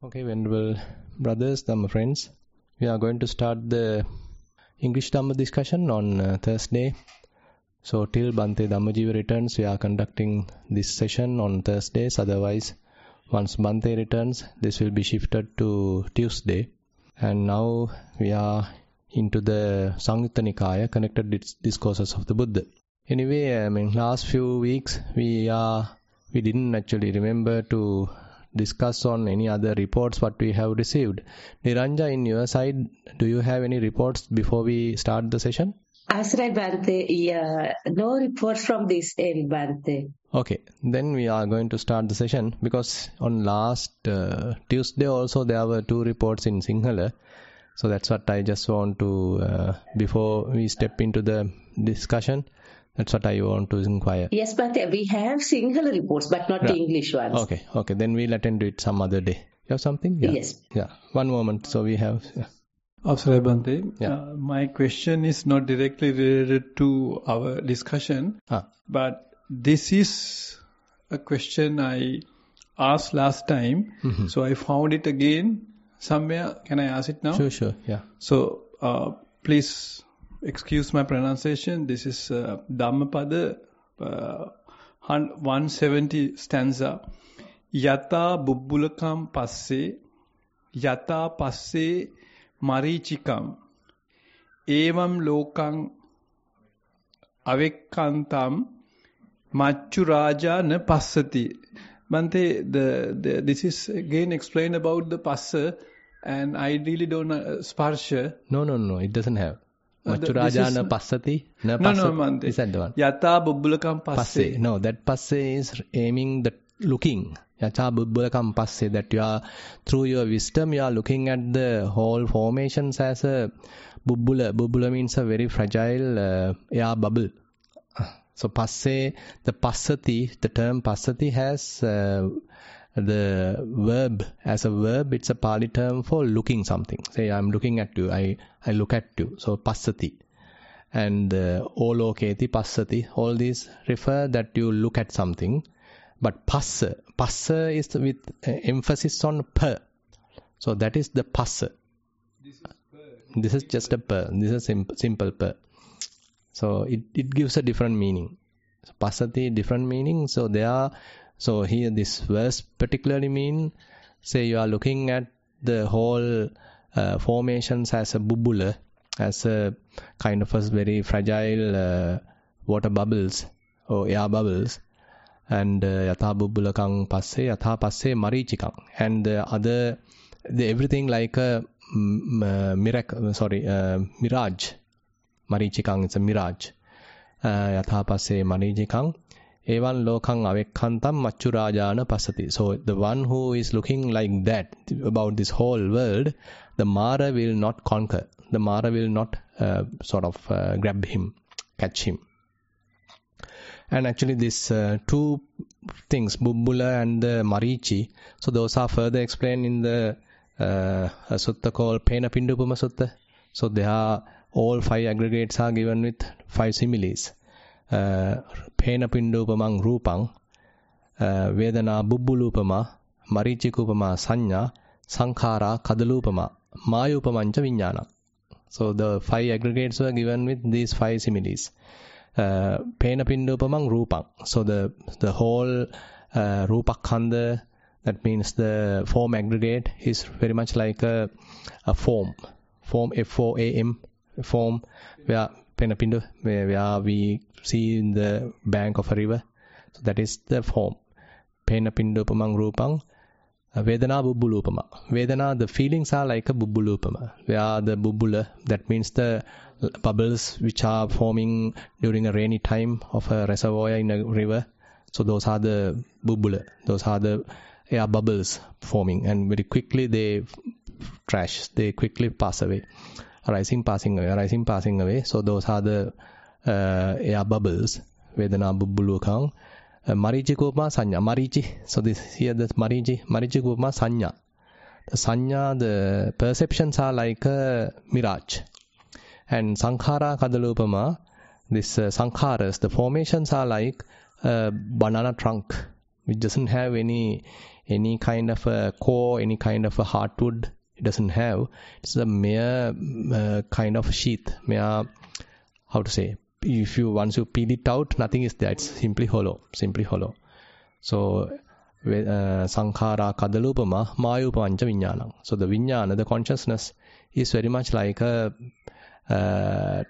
Okay, venerable brothers, Dhamma friends, we are going to start the English Dhamma discussion on Thursday. So till Bhante Dhammajiva returns, we are conducting this session on Thursdays. Otherwise, once Bhante returns, this will be shifted to Tuesday. And now we are into the Samyutta Nikaya, connected discourses of the Buddha. Anyway, last few weeks we didn't actually remember to discuss on any other reports what we have received. Niranja, in your side, do you have any reports before we start the session? Asray Bhante, no reports from this end, Bhante. Okay, then we are going to start the session because on last Tuesday also there were 2 reports in Sinhala. So that's what I just want to, before we step into the discussion, that's what I want to inquire. Yes, but we have Sinhala reports, but not the English ones. Okay, then we'll attend to it some other day. You have something? Yeah. Yes. Yeah, one moment. So we have... Yeah. After Bhante, my question is not directly related to our discussion, but this is a question I asked last time, so I found it again somewhere. Can I ask it now? Sure, yeah. So, please excuse my pronunciation. This is Dhammapada 170 stanza. Yata bubbulakam passe, yata passe marichikam, evam lokang avekkantam machu raja na passati. Bhante, this is again explained about the passa, and I really don't know sparsha. No, it doesn't have. Machu raja na passati. No, Bhante. Is that the one? Yata bubbulakam passe. No, that passe is aiming the looking. Yata bubbulakam passe, that you are, through your wisdom, you are looking at the whole formations as a bubbula. Bubbula means a very fragile air bubble. So passe, the passati, the term passati has the verb, as a verb, it's a Pali term for looking something. Say, I'm looking at you, I look at you. So passati. And oloketi, passati, all these refer that you look at something. But passa is with emphasis on pa. So that is the passa. This is just a pa. This is simple pa. So it gives a different meaning. So passati, different meaning. So here this verse particularly mean, say you are looking at the whole formations as a bubbula, as a kind of a very fragile water bubbles or air bubbles. And yatha bubbulakang passe, yatha passe marichikang. And everything like a mirage. Marichikang is a mirage. Yatha passe marichikang. Evan lokang avekkantam machurajana pasati. So the one who is looking like that about this whole world, the Mara will not conquer. The Mara will not grab him, catch him. And actually these 2 things, bubbula and the marichi, so those are further explained in the sutta called Pena Pindupama Sutta. So they are, all 5 aggregates are given with 5 similes. Pena Pindupamang Rupang, Vedana Bubbulupama, Marichikupama Sanya, Sankhara Kadalupama, Mayupamancha Vijnana. So the 5 aggregates were given with these 5 similes. Pena Pindupamang Rupang. So the whole Rupakhanda, that means the form aggregate, is very much like a form. Form F-O-A-M, form where Pena Pindu, where we see in the bank of a river. So that is the form. Pena Pindupamang Rupang. Vedana Bubbulupama. Vedana, the feelings are like a Bubbulupama. Where the bubbula, that means the bubbles which are forming during a rainy time of a reservoir in a river. So those are the bubbula. Those are the air bubbles forming, and very quickly they they quickly pass away. Rising, passing away. So those are the air bubbles. Vedana Bubbulukang. Marichi Kupma Sanya. Marichi. So this here the Marichi Kupma Sanya. The Sanya, the perceptions are like a mirage. And Sankhara Kadalupama, this Sankharas, the formations are like a banana trunk, which doesn't have any any kind of a core, any kind of a hardwood. It doesn't have. It's a mere kind of sheath. Mere, how to say? If you once you peel it out, nothing is there. It's simply hollow. So sankhara kadalupama mayupancha viññānaṁ. So the viññāna, the consciousness, is very much like a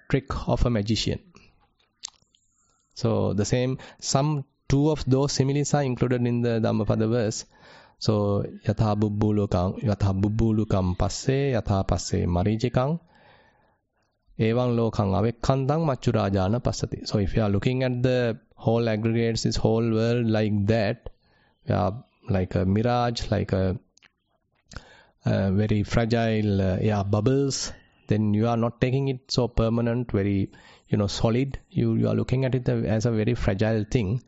trick of a magician. So the same, two of those similes are included in the Dhammapada verse. So yatha bubbulukam passe, yatha passe marijikam, evaṁ lokam avekkhantaṁ maccurājāna passati. So if you are looking at the whole aggregates, this whole world like that, like a mirage, like a very fragile bubbles, then you are not taking it so permanent, very solid. You are looking at it as a very fragile thing.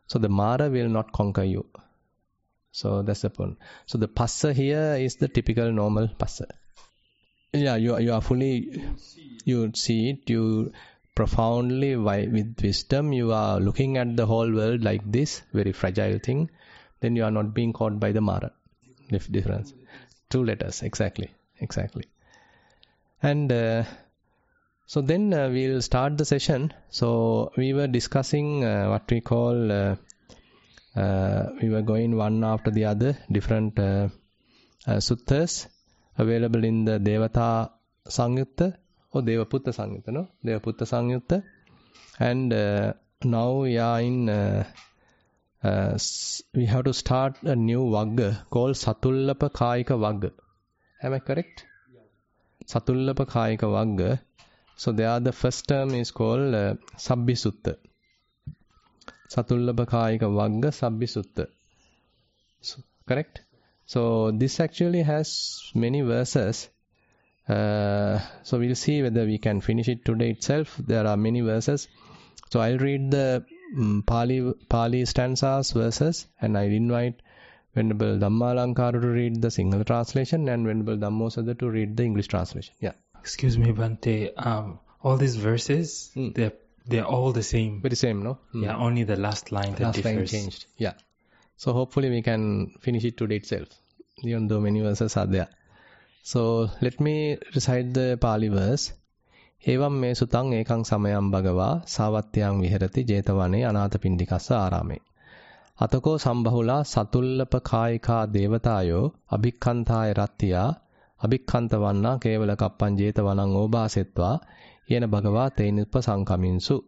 So the Mara will not conquer you. So that's the point. So the passa here is the typical normal passa. Yeah, you are fully, you see it, you profoundly, with wisdom, you are looking at the whole world like this, very fragile thing. Then you are not being caught by the Mara. Difference. 2 letters, exactly. And so then we'll start the session. So we were discussing what we call, we were going one after the other, different suttas available in the Devata Sangyutta or Devaputta Sangyutta, no? Devaputta Sangyutta. And now we are in, we have to start a new Vagga called Satullapa Kāyika Vagga. Am I correct? Satullapa Kāyika Vagga. So there the first term is called Sabbhisutta. Satullapa Kāyika Vagga Sabbhisutta. So, correct? So this actually has many verses. So we'll see whether we can finish it today itself. There are many verses. So I'll read the Pali stanzas, verses, and I'll invite Venerable Dhammalankara to read the Sinhala translation and Venerable Dhammosada to read the English translation. Yeah. Excuse me, Bhante. All these verses, they're all the same. Very same, no? Yeah, only the last line that differs. Last line changed. Yeah. So hopefully we can finish it today itself, even though many verses are there. So let me recite the Pali verse. Evam me sutang ekang samayam bhagava savatyang viharati jetavane anāthapindikassa ārāme. Atako sambahula satullapa kāyika devatayo abhikkhantāya rattiya abhikkhantavannā kevala kappan jetavanaṁ obāsetvā yena bhagavā te upasankaminnsu.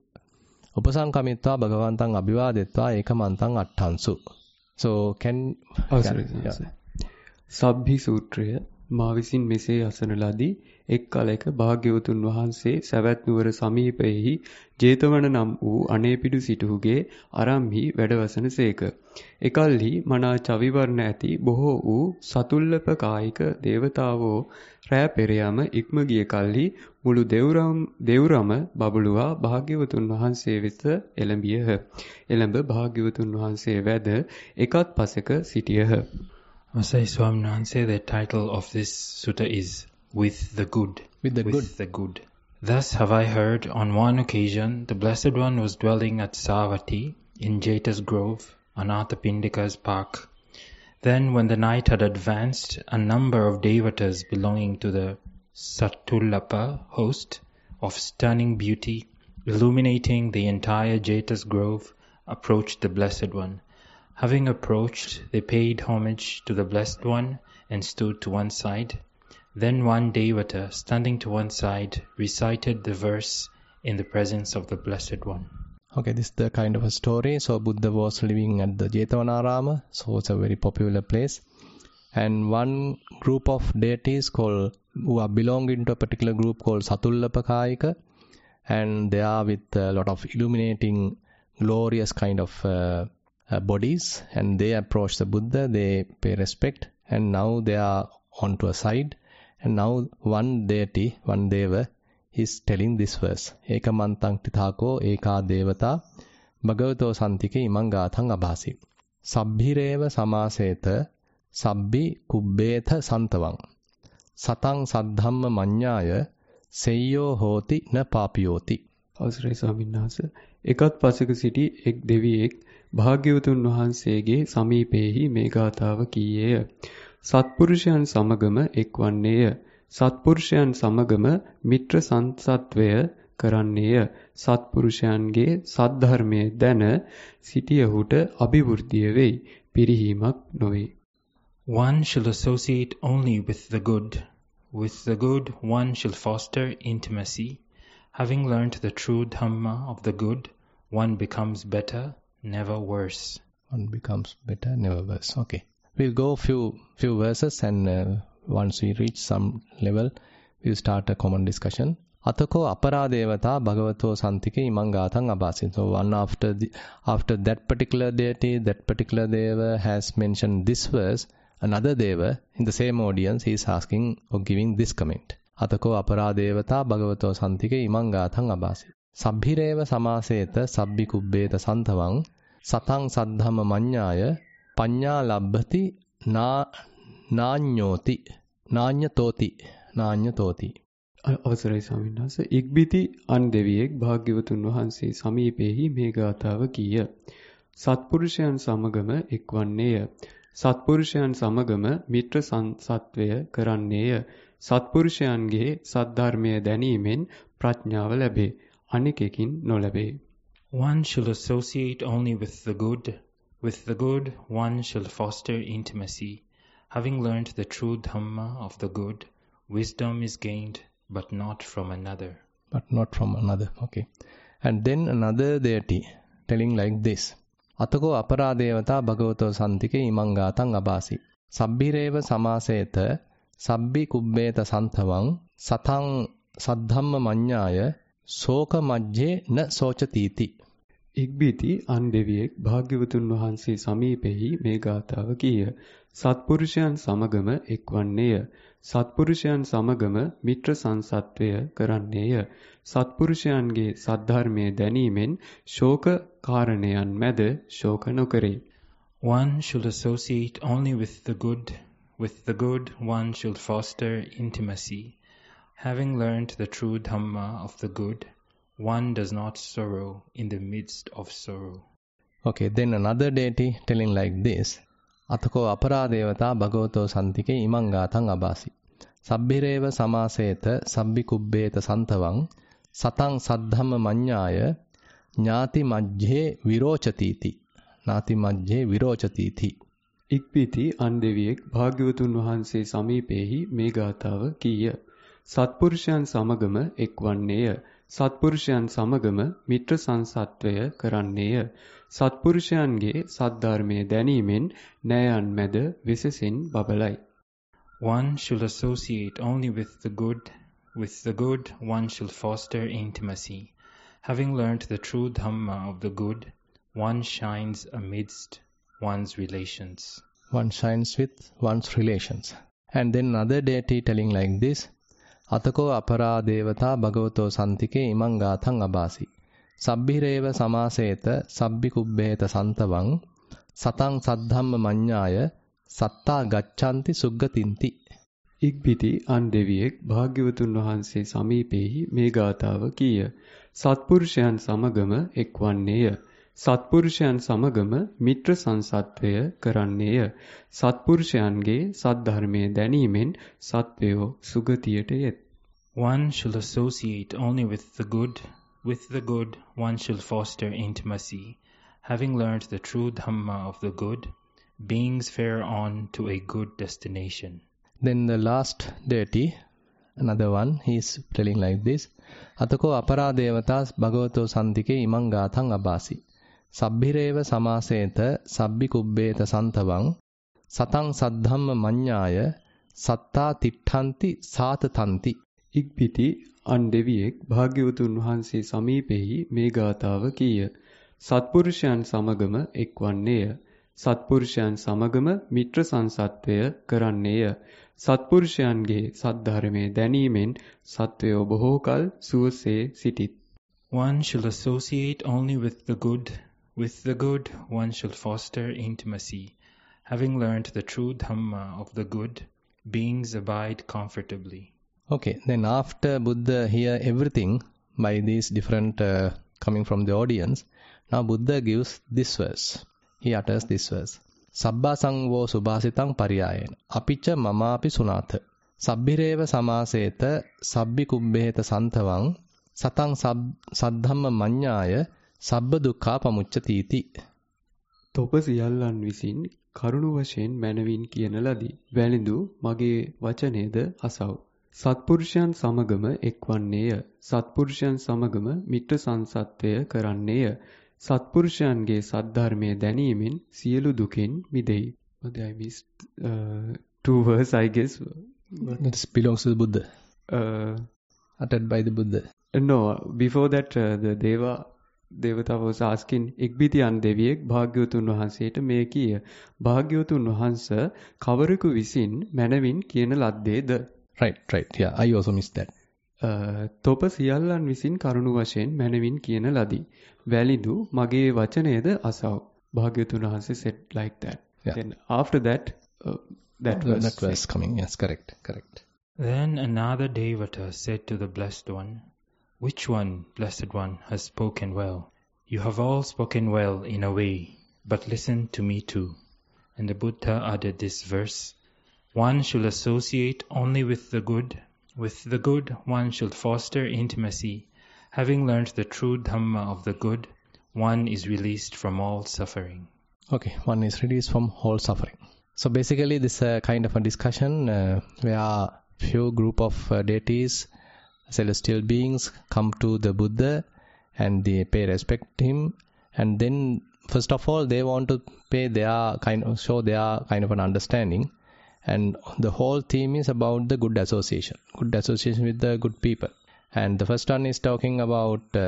Upasankamittvā bhagavantaṁ abhivādetvā ekamantaṁ attansu. So can... Sabbhi Sutraya මා විසින් මෙසේ අසන ලදී එක් කලයක භාග්‍යවතුන් වහන්සේ සවැත් නුවර සමීපයෙහි ජේතවන නම් වූ අනේපිඩු සිටුහුගේ ආරම්භි වැඩවසන සේක. එකල්හි මනා චවිවර්ණ ඇති බොහෝ වූ සතුල්ලප කායික දේවතාවෝ රැ පෙරයම ඉක්ම ගිය කල්හි මුළු දෙව්රම බබළුවා භාග්‍යවතුන් වහන්සේ වෙත එළඹියහ. එළඹ භාග්‍යවතුන් වහන්සේ වැද එකත් පසක සිටියහ. Masai Swaminanse, the title of this sutta is With the Good. With the Good. Thus have I heard, on one occasion, the Blessed One was dwelling at Savatthi, in Jeta's Grove, Anathapindika's park. Then, when the night had advanced, a number of devatas belonging to the Satullapa host, of stunning beauty, illuminating the entire Jeta's Grove, approached the Blessed One. Having approached, they paid homage to the Blessed One and stood to one side. Then one Devata, standing to one side, recited the verse in the presence of the Blessed One. Okay, this is the kind of a story. So Buddha was living at the Jetavanārāma, so it's a very popular place. And one group of deities who are belonging to a particular group called Satullapa Kāyika, and they are with a lot of illuminating, glorious kind of bodies, and they approach the Buddha, they pay respect, and now they are onto a side, and now one deity, one deva, is telling this verse. Ekamantang tithako eka devata bhagavato santike imang gāthang abhāsi. Sabbhireva samaseta sabbi kubbetha santavang. Satang saddhamma maññāya seyyo hoti na papiyoti. අවසරයි ස්වාමීන් වහන්සේ. එකත් පසක සිටි එක් දෙවියෙක් භාග්‍යවතුන් වහන්සේගේ සමීපෙහි මේ ගාථාව කීයේය. සත්පුරුෂයන් සමගම එක්වන්නේය. සත්පුරුෂයන් සමගම මිත්‍ර සංසත්වය කරන්නේය. සත්පුරුෂයන්ගේ සද්ධර්මයේ දැන සිටියහුට අභිවෘද්ධිය වෙයි. පිරිහීමක් නොවේ. One shall associate only with the good. With the good one shall foster intimacy. Having learnt the true Dhamma of the good, one becomes better, never worse. One becomes better, never worse. Okay. We'll go few verses and once we reach some level, we'll start a common discussion. Atako aparadevata bhagavato santike imang gathang abhasi. So one after that particular deity, that particular deva has mentioned this verse, another deva in the same audience he is asking or giving this comment. Atako aparadevata bhagavato santike imang gathang abhasi. Sabbhireva samaseta sabbi kubbeta santavang satang saddhamma manyaya panya labbhati nanyatoti. අවසරයි ස්වාමීන් වහන්සේ. ඉක්බිති අන් දෙවියෙක් භාග්‍යවතුන් වහන්සේ සමීපෙහි මේ ගාථාව කීය. සත්පුරුෂයන් සමගම එක්වන්නේය. සත්පුරුෂයන් සමගම මිත්‍ර සංසත්වය කරන්නේය. සත්පුරුෂයන්ගේ සද්ධර්මය දැනීමෙන් ප්‍රඥාව ලැබේ. අනිකකින් නොලැබේ. One shall associate only with the good. With the good one shall foster intimacy. Having learnt the true Dhamma of the good, wisdom is gained, but not from another. But not from another. Okay. And then another deity telling like this. Atako aparadevata bhagavato santike imang gathang abhasi. Sabbhireva samaseta sabbi kubbeta santavang satang saddhamma manyaya soka majje na sochatiiti. ඉක්බිති අන් දෙවියෙක් භාග්‍යවතුන් වහන්සේ සමීපෙහි මේ ගාථාව කීය. සත්පුරුෂයන් සමගම එක්වන්නේය. සත්පුරුෂයන් සමගම මිත්‍ර සංසත්වය කරන්නේය. සත්පුරුෂයන්ගේ සද්ධර්මයේ දැනීමෙන් ශෝක කාරණයන් මැද ශෝක නොකරේ. One should associate only with the good. With the good one should foster intimacy. Having learnt the true Dhamma of the good, one does not sorrow in the midst of sorrow. Okay, then another deity telling like this. Atako aparadevata bhagavato santike imang gathang abhasi. Sabbhireva samaseta sabbi kubbeta santavang satang saddhamma manyaya ඥාති මජ්ජේ විරෝචතිති. ඥාති මජ්ජේ විරෝචතිති. ඉක්පිති අන් දෙවියෙක් භාග්‍යවතුන් වහන්සේ සමීපෙහි මේ ගාථාව කීය. සත්පුරුෂයන් සමගම එක්වන්නේය. සත්පුරුෂයන් සමගම මිත්‍ර සංසත්වය කරන්නේය. සත්පුරුෂයන්ගේ සද්ධර්මයේ දැනීමෙන් නෑයන් මැද විසසින් බබලයි. One should associate only with the good. With the good one shall foster intimacy. Having learnt the true Dhamma of the good, one shines amidst one's relations. One shines with one's relations. And then another deity telling like this. Atako aparadevata bhagavato santike imang gathang abhasi. Sabbhireva samaseta sabbi kubbeta santavang satang saddhamma manyaya satta gaccanti suggatinti. ඉක්බිති අන් දෙවියෙක් භාග්‍යවතුන් වහන්සේ සමීපෙහි මේ ගාථාව කීය. සත්පුරුෂයන් සමගම එක්වන්නේය. සත්පුරුෂයන් සමගම මිත්‍ර සංසත්වය කරන්නේය. සත්පුරුෂයන්ගේ සද්ධර්මයේ දැනීමෙන් සත්වයෝ සුගතියට යෙත්. One shall associate only with the good. With the good one shall foster intimacy. Having learnt the true Dhamma of the good, beings fare on to a good destination. Then the last deity, another one, he is telling like this. Atako aparadevata bhagavato santike imang gathang abhasi. Sabbhireva samaseta sabbi kubbeta santavang satang saddhamma manyaya satta titthanti satatanti. ඉක්පිති අන් දෙවියෙක් භාග්‍යවතුන් වහන්සේ සමීපෙහි මේ ගාථාව කීය. සත්පුරුෂයන් සමගම එක්වන්නේය. සත්පුරුෂයන් සමගම මිත්‍ර සංසත්වය කරන්නේය. සත්පුරුෂයන්ගේ සද්ධර්මයේ දැනීමෙන් සත්වයෝ බොහෝ කල සුවසේ සිටිත්. One shall associate only with the good. With the good one shall foster intimacy. Having learnt the true Dhamma of the good, beings abide comfortably. Okay, then after Buddha hear everything by these different coming from the audience, Now Buddha gives this verse. He utters this verse. Sabba sangvo subhasitang pariyayena. Apicha mamapi sunatha. Sabbhireva samaseta sabbi kubbeheta santavang satang saddhamma manyaya sabba dukkha pamuccatiti. තොප සියල්ලන් විසින් කරුණ වශයෙන් මැනවින් කියන ලදී. වැළිඳු මගේ වචනේද අසව්. සත්පුරුෂයන් සමගම එක්වන්නේය. සත්පුරුෂයන් සමගම මිත්‍ර සංසත්වය කරන්නේය. සත්පුරුෂයන්ගේ සද්ධර්මය දැනීමෙන් සියලු දුකෙන් මිදෙයි. I missed 2 verses, I guess. This belongs to the Buddha. Uttered by the Buddha. No, before that the Devata was asking, එක්බිතියන් දෙවියෙක් භාග්‍යවතුන් වහන්සේට මේ කීය. භාග්‍යවතුන් වහන්ස කවරෙකු විසින් මැනවින් කියන ලද්දේද? Right. Yeah, I also missed that. තොප සියල්ලන් විසින් කරුණ වශයෙන් මැනවින් කියන ලදී. වැළිඳු මගේ වචනේද අසව්. භාග්‍යවතුන් වහන්සේ said like that. Yeah. Then after that that verse coming. Yes, correct. Then another Devata said to the Blessed One, "Which one, Blessed One, has spoken well? You have all spoken well in a way, but listen to me too." And the Buddha added this verse, "One should associate only with the good. With the good, one should foster intimacy. Having learnt the true Dhamma of the good, one is released from all suffering." Okay, one is released from all suffering. So basically this kind of a discussion where few group of deities, celestial beings come to the Buddha and they pay respect to him, and then first of all they want to show their kind of an understanding, and the whole theme is about the good association with the good people. And the first one is talking about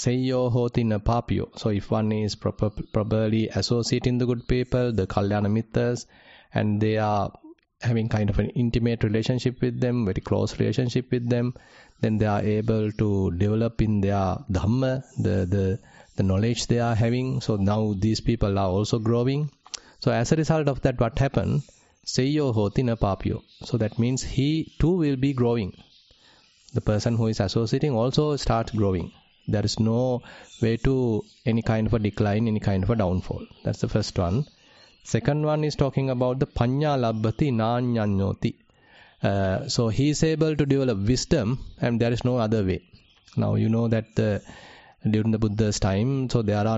Seiyo hoti na papyo. So if one is properly associating the good people, the Kalyana Mittas, and they are having kind of an intimate relationship with them, very close relationship with them, then they are able to develop in their Dhamma, the knowledge they are having. So now these people are also growing. So as a result of that, what happened? Seiyo hoti na papyo. So that means he too will be growing. The person who is associating also starts growing. There is no way to any kind of a decline, any kind of a downfall. That's the first one. Second one is talking about the panya labbati nanyanyoti. So he is able to develop wisdom, and there is no other way. Now you know that during the Buddha's time, so there are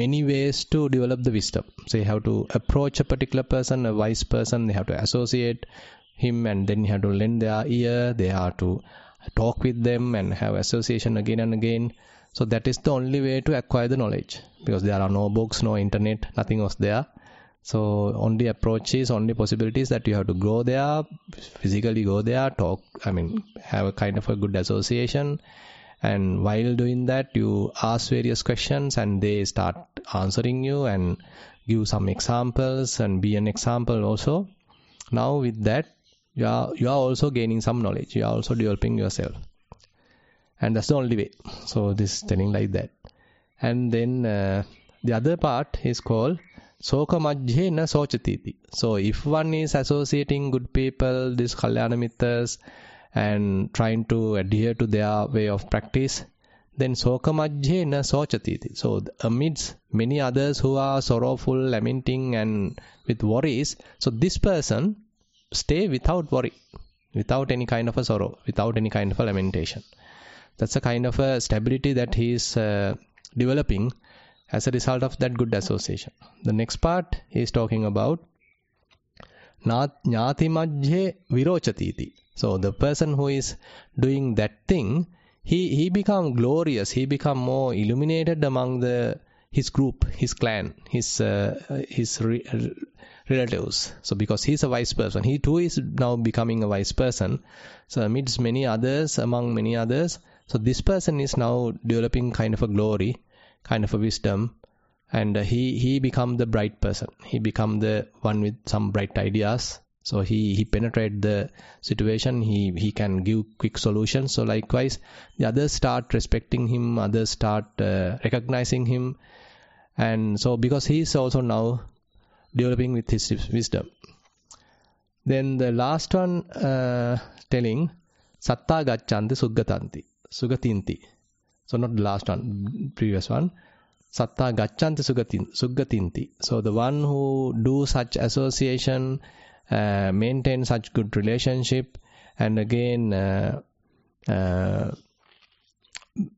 many ways to develop the wisdom. So you have to approach a particular person, a wise person, they have to associate him, and then you have to lend their ear, they have to talk with them and have association again and again. So that is the only way to acquire the knowledge, because there are no books, no internet, nothing was there. So only approaches, only possibilities that you have to go there, physically go there, talk, have a kind of a good association. And while doing that, you ask various questions and they start answering you and give some examples and be an example also. Now with that, you are also gaining some knowledge. You are also developing yourself. And that's the only way. So this is telling like that. And then the other part is called Soka Majhe na Sochatiti. So if one is associating good people, these Kalyana Mittas, and trying to adhere to their way of practice, then Soka Majhe na Sochatiti. So amidst many others who are sorrowful, lamenting and with worries, so this person stay without worry, without any kind of a sorrow, without any kind of a lamentation. That's a kind of a stability that he is developing as a result of that good association. The next part is talking about Jnati Majhe Virochati. So the person who is doing that thing, he become glorious, he become more illuminated among his group, his clan, his relatives. So because he's a wise person, he too is now becoming a wise person. So amidst many others, among many others, so this person is now developing kind of a glory, kind of a wisdom, and he become the bright person. He become the one with some bright ideas. So he penetrate the situation, he can give quick solutions. So likewise, the others start respecting him, others start recognizing him. And so because he is also now developing with his wisdom. Then the last one telling Satta Gachanti Sugatinti. So not the last one, previous one. Satta gacchanti suggatinti. So the one who do such association, maintain such good relationship, and again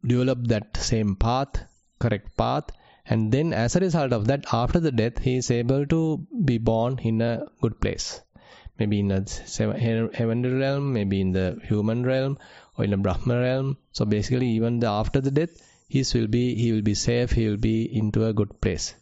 develop that same path, correct path, and then as a result of that, after the death, he is able to be born in a good place. Maybe in a heavenly realm, maybe in the human realm, or in a Brahma realm. So basically, even after the death, he will be safe, he will be into a good place.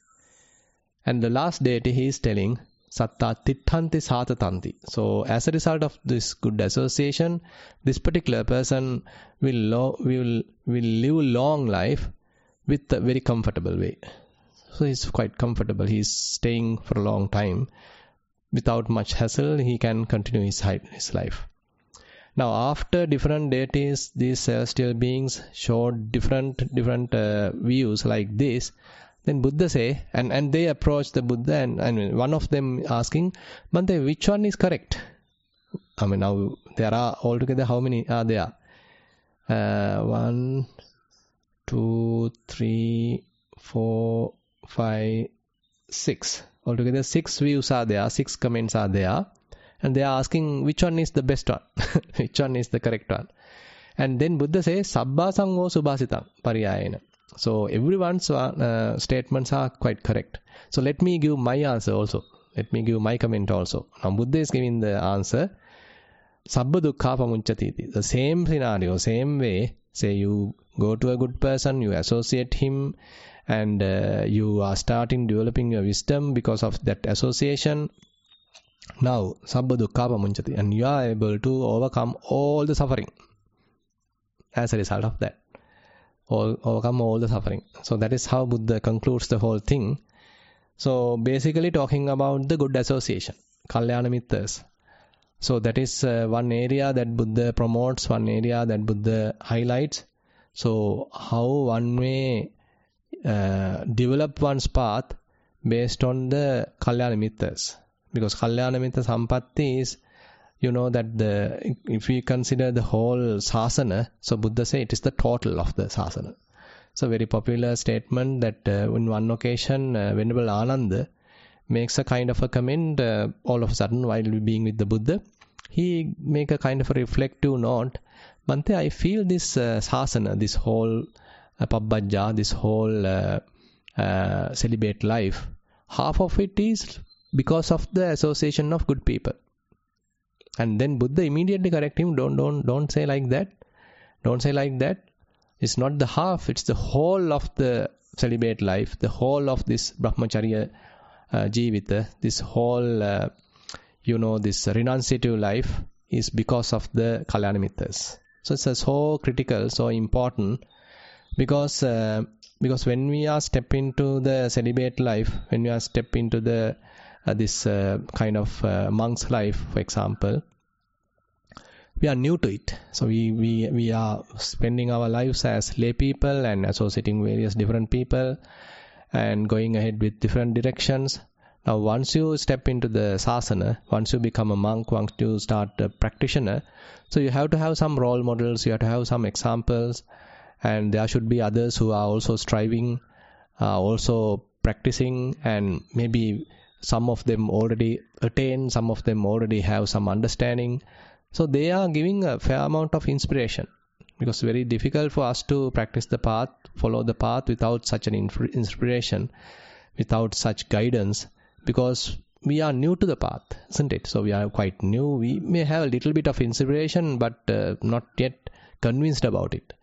And the last deity he is telling, Satta Tittanti Satatanti. So as a result of this good association, this particular person will live long life with a very comfortable way. So he's quite comfortable. He's staying for a long time. Without much hassle, he can continue his life. Now, after different deities, these celestial beings showed different views like this. Then Buddha say, and they approach the Buddha, and one of them asking, Bhante, which one is correct? I mean, now there are altogether how many are there? 1, 2, 3, 4, 5, 6. Altogether 6 views are there, 6 comments are there. And they are asking which one is the best one, which one is the correct one. And then Buddha says, Sabba Sangho Subhasitam Pariyayena. So everyone's statements are quite correct. So let me give my answer also. Let me give my comment also. Now Buddha is giving the answer. Sabba Dukkha Pamunchatiti. The same scenario, same way. Say you go to a good person, you associate him, and you are starting developing your wisdom because of that association. Now, Sabba Dukkha Pamunchati, and you are able to overcome all the suffering as a result of that. Overcome all the suffering. So that is how Buddha concludes the whole thing. So basically talking about the good association, Kalyana Mittas. So that is one area that Buddha promotes, one area that Buddha highlights. So how one may develop one's path based on the Kalyana Mittas. Because Kalyana Mitta Sampatti is, you know, that if we consider the whole sasana, so Buddha says it is the total of the sasana. It's a very popular statement that in one occasion, Venerable Ananda makes a kind of a comment all of a sudden while being with the Buddha. He make a kind of a reflective note. Bhante, I feel this sasana, this whole pabbajja, this whole celibate life, half of it is because of the association of good people. And then Buddha immediately correct him, don't say like that. Don't say like that. It's not the half, it's the whole of the celibate life, the whole of this brahmacharya jivita, this whole, this renunciative life is because of the kalyana mittas. So it's so critical, so important, because when we are step into the celibate life, when we are step into the this kind of monk's life, for example, we are new to it. So we are spending our lives as lay people and associating various different people and going ahead with different directions. Now once you step into the sasana, once you become a monk, once you start a practitioner, so you have to have some role models, you have to have some examples, and there should be others who are also striving, also practicing, and maybe some of them already attain, some of them already have some understanding. So they are giving a fair amount of inspiration, because it's very difficult for us to practice the path, follow the path without such an inspiration, without such guidance, because we are new to the path, isn't it? So we are quite new. We may have a little bit of inspiration, but not yet convinced about it.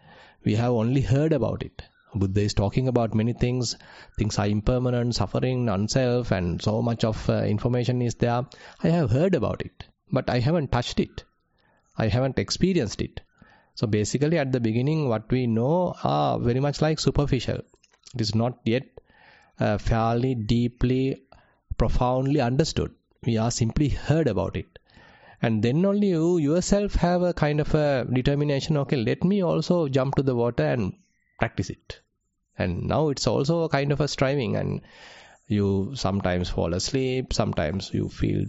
We have only heard about it. Buddha is talking about many things. Things are impermanent, suffering, unself, and so much of information is there. I have heard about it, but I haven't touched it. I haven't experienced it. So basically at the beginning, what we know are very much like superficial. It is not yet fairly, deeply, profoundly understood. We are simply heard about it. And then only you yourself have a kind of a determination, okay, let me also jump to the water and practice it. And now it's also a kind of a striving, and you sometimes fall asleep, sometimes you feel,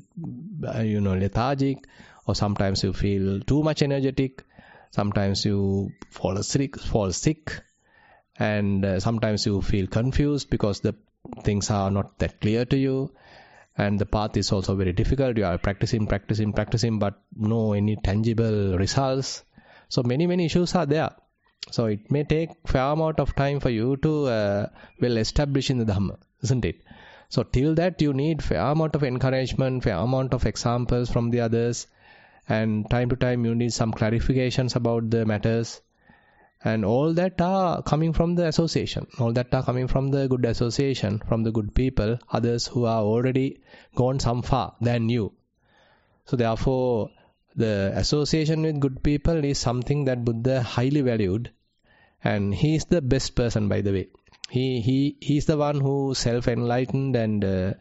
lethargic, or sometimes you feel too much energetic, sometimes you fall sick. And sometimes you feel confused because the things are not that clear to you. And the path is also very difficult. You are practicing, but no any tangible results. So many issues are there. So it may take fair amount of time for you to well establish in the Dhamma, isn't it? So till that you need fair amount of encouragement, fair amount of examples from the others, and time to time you need some clarifications about the matters. And all that are coming from the association. All that are coming from the good association, from the good people, others who are already gone some far than you. So therefore, the association with good people is something that Buddha highly valued. And he is the best person, by the way. He is the one who self-enlightened and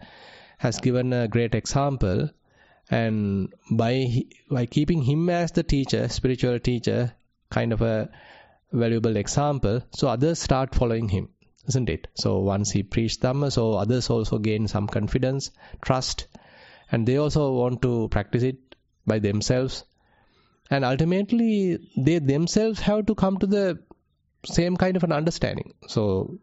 has given a great example. And by keeping him as the teacher, spiritual teacher, kind of a valuable example, so others start following him, isn't it? So once he preached Dhamma, so others also gain some confidence, trust, and they also want to practice it by themselves. And ultimately, they themselves have to come to the same kind of an understanding. So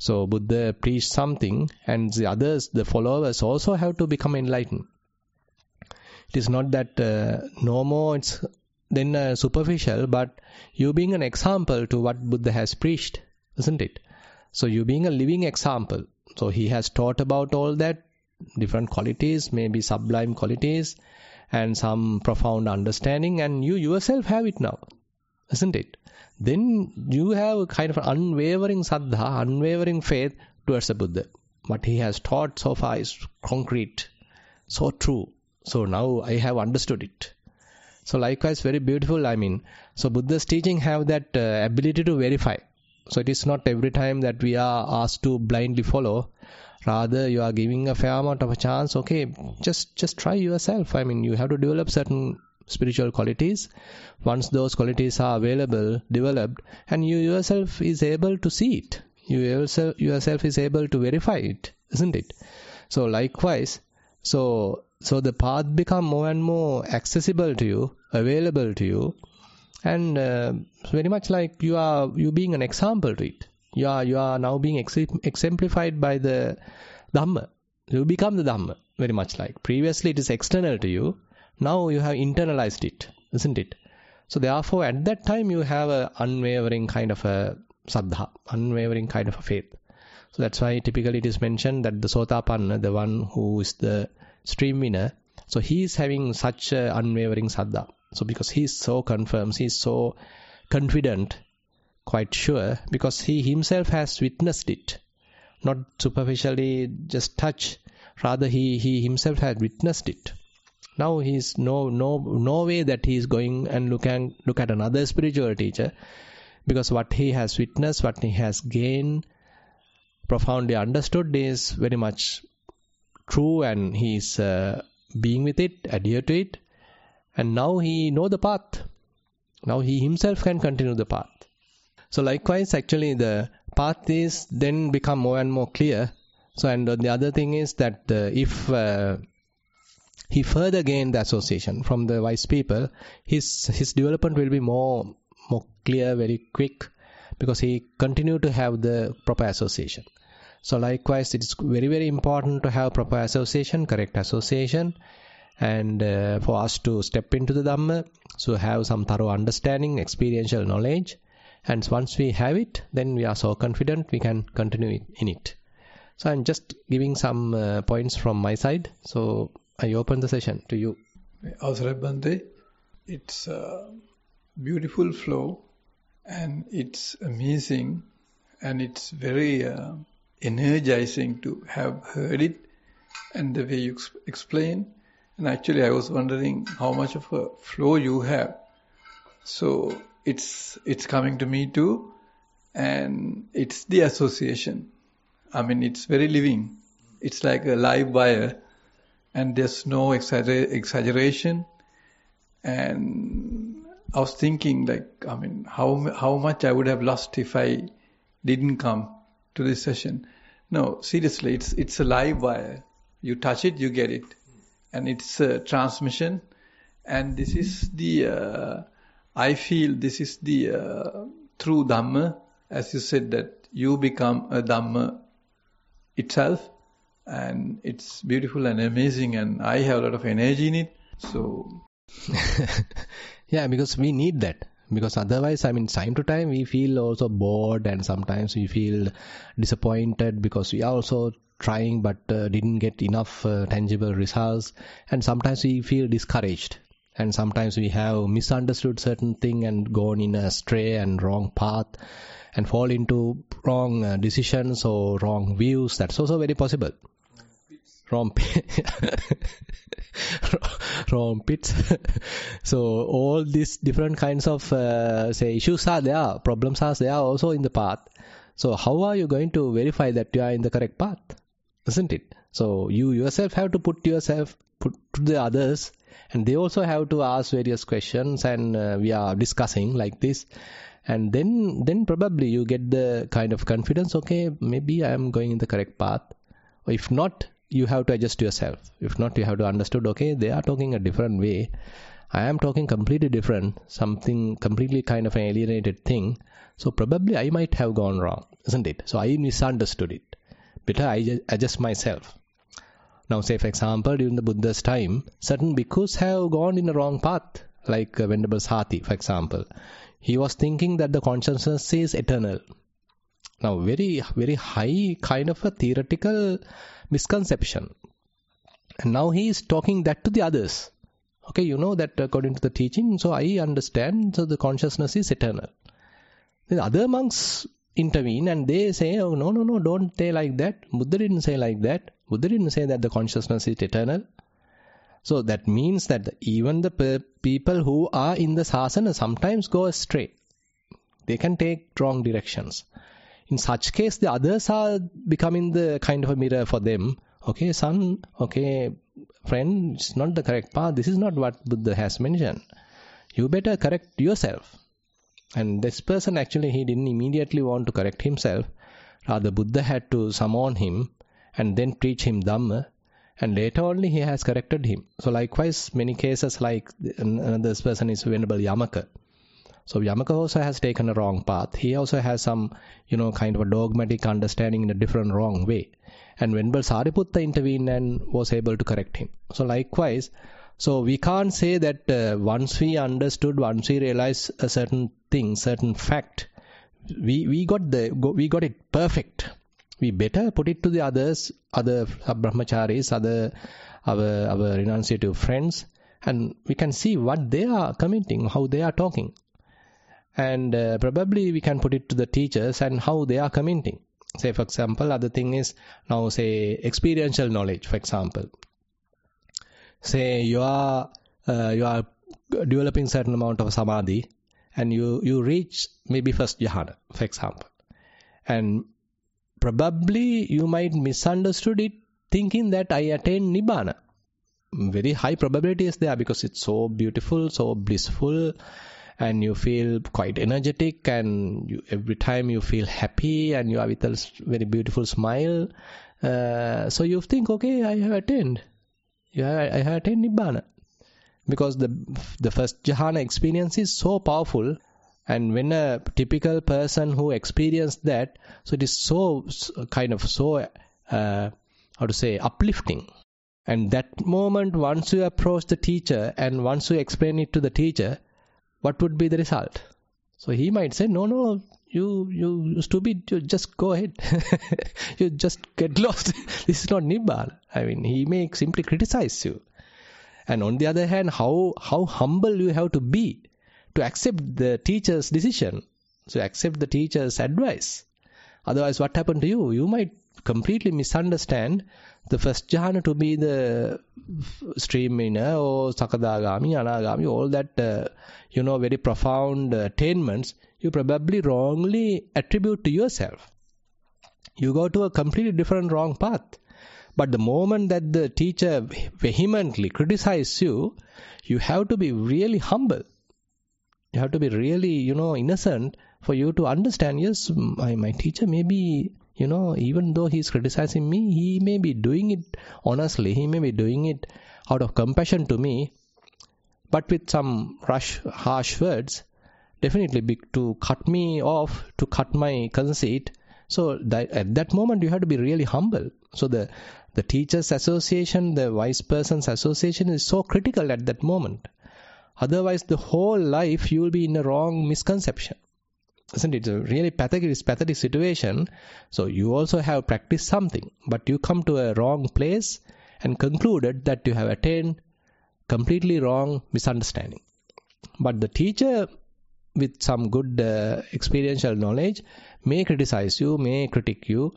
Buddha preached something, and the others, the followers, also have to become enlightened. It is not that no more it's then superficial, but you being an example to what Buddha has preached, isn't it? So you being a living example. So he has taught about all that, different qualities, maybe sublime qualities, and some profound understanding, and you yourself have it now, isn't it? Then you have a kind of unwavering saddha, unwavering faith towards the Buddha. What he has taught so far is concrete, so true. So now I have understood it. So likewise, very beautiful, so Buddha's teaching have that ability to verify. So it is not every time that we are asked to blindly follow. Rather, you are giving a fair amount of a chance. Okay, just try yourself. You have to develop certain spiritual qualities. Once those qualities are developed, and you yourself is able to see it. You yourself is able to verify it, isn't it? So likewise, so the path become more and more accessible to you, available to you, and very much like you being an example to it. You are now being exemplified by the Dhamma. You become the Dhamma, very much like. Previously it is external to you. Now you have internalized it, isn't it? So therefore at that time you have an unwavering kind of a saddha, unwavering kind of a faith. So that's why typically it is mentioned that the Sotapanna, the one who is the stream winner, so he is having such an unwavering saddha. So because he is so confirmed, he is so confident, quite sure, because he himself has witnessed it, not superficially just touch, rather he himself has witnessed it. Now he is no way that he is going and look at another spiritual teacher, because what he has witnessed, what he has gained, profoundly understood is very much true, and he is being with it, adhere to it, and now he know the path. Now he himself can continue the path. So likewise, actually the path is then become more and more clear. So and the other thing is that if he further gain the association from the wise people, his development will be more clear, very quick, because he continue to have the proper association. So likewise, it is very, very important to have proper association, correct association, and for us to step into the Dhamma, so have some thorough understanding, experiential knowledge, and once we have it, then we are so confident we can continue in it. So I'm just giving some points from my side. So I open the session to you. Bante, it's a beautiful flow, and it's amazing, and it's very energizing to have heard it, and the way you explain. And actually I was wondering how much of a flow you have. So it's coming to me too, and it's the association. It's very living. It's like a live wire, and there's no exaggeration. And I was thinking how much I would have lost if I didn't come to this session. No, seriously, it's a live wire. You touch it, you get it. And it's a transmission. And this is I feel this is the true Dhamma, as you said, that you become a Dhamma itself, and it's beautiful and amazing, and I have a lot of energy in it. So, yeah, because we need that. Because otherwise, I mean, time to time we feel also bored, and sometimes we feel disappointed because we are also trying but didn't get enough tangible results, and sometimes we feel discouraged, and sometimes we have misunderstood certain thing and gone in a stray and wrong path and fall into wrong decisions or wrong views. That's also very possible. Wrong pits. So all these different kinds of issues are there, problems are there also in the path. So how are you going to verify that you are in the correct path? Isn't it? So you yourself have to put to the others, and they also have to ask various questions, and we are discussing like this, and then probably you get the kind of confidence, okay, maybe I am going in the correct path. Or if not, you have to adjust yourself. If not, you have to understood, okay, they are talking a different way, I am talking completely different, something completely kind of an alienated thing, so probably I might have gone wrong, isn't it? So I misunderstood it. Better I adjust myself. Now say for example, during the Buddha's time, certain bhikkhus have gone in the wrong path, like Venerable Sati, for example. He was thinking that the consciousness is eternal. Now very, very high kind of a theoretical misconception. And now he is talking that to the others. Okay, you know that according to the teaching, so I understand, so the consciousness is eternal. The other monks intervene and they say, oh, no, don't say like that. Buddha didn't say like that. Buddha didn't say that the consciousness is eternal. So that means that even the people who are in the sasana sometimes go astray. They can take wrong directions. In such case, the others are becoming the kind of a mirror for them. Okay, son, okay, friend, it's not the correct path. This is not what Buddha has mentioned. You better correct yourself. And this person actually, he didn't immediately want to correct himself. Rather, Buddha had to summon him and then teach him Dhamma. And later only he has corrected him. So likewise, many cases like another person is Venerable Yamaka. So Yamaka also has taken a wrong path. He also has some, kind of a dogmatic understanding in a different wrong way. And Venerable Sariputta intervened and was able to correct him. So likewise, so we can't say that once we understood, once we realized a certain thing, certain fact, we got it perfect. We better put it to the others, other brahmacharis, our renunciative friends, and we can see what they are commenting, how they are talking. And probably we can put it to the teachers and how they are commenting. Say, for example, other thing is now, say, experiential knowledge, for example. Say you are developing certain amount of samadhi, and you reach maybe first jhana, for example, and probably you might misunderstood it, thinking that I attained nibbana. Very high probability is there because it's so beautiful, so blissful, and you feel quite energetic, and every time you feel happy, and you are with a very beautiful smile. So you think, okay, I have attained. I have attained nibbana. Because the first jhana experience is so powerful, and when a typical person who experienced that, so it is so uplifting. And that moment, once you approach the teacher and once you explain it to the teacher, what would be the result? So he might say, no, you stupid, you just go ahead. You just get lost. This is not nibbana. I mean, he may simply criticize you. And on the other hand, how humble you have to be to accept the teacher's decision, so accept the teacher's advice. Otherwise, what happened to you? You might completely misunderstand the first jhana to be the stream winner or sakadagami, anagami, all that, very profound attainments, you probably wrongly attribute to yourself. You go to a completely different wrong path. But the moment that the teacher vehemently criticizes you, you have to be really humble. You have to be really, innocent for you to understand, yes, my teacher may be, even though he's criticizing me, he may be doing it honestly. He may be doing it out of compassion to me, but with some harsh words. definitely to cut me off, to cut my conceit. So at that moment, you have to be really humble. So the teachers' association, the wise person's association is so critical at that moment. Otherwise, the whole life you will be in a wrong misconception. Isn't it? It's a really pathetic situation. So you also have practiced something, but you come to a wrong place and concluded that you have attained completely wrong misunderstanding. But the teacher with some good experiential knowledge may criticize you, may critique you,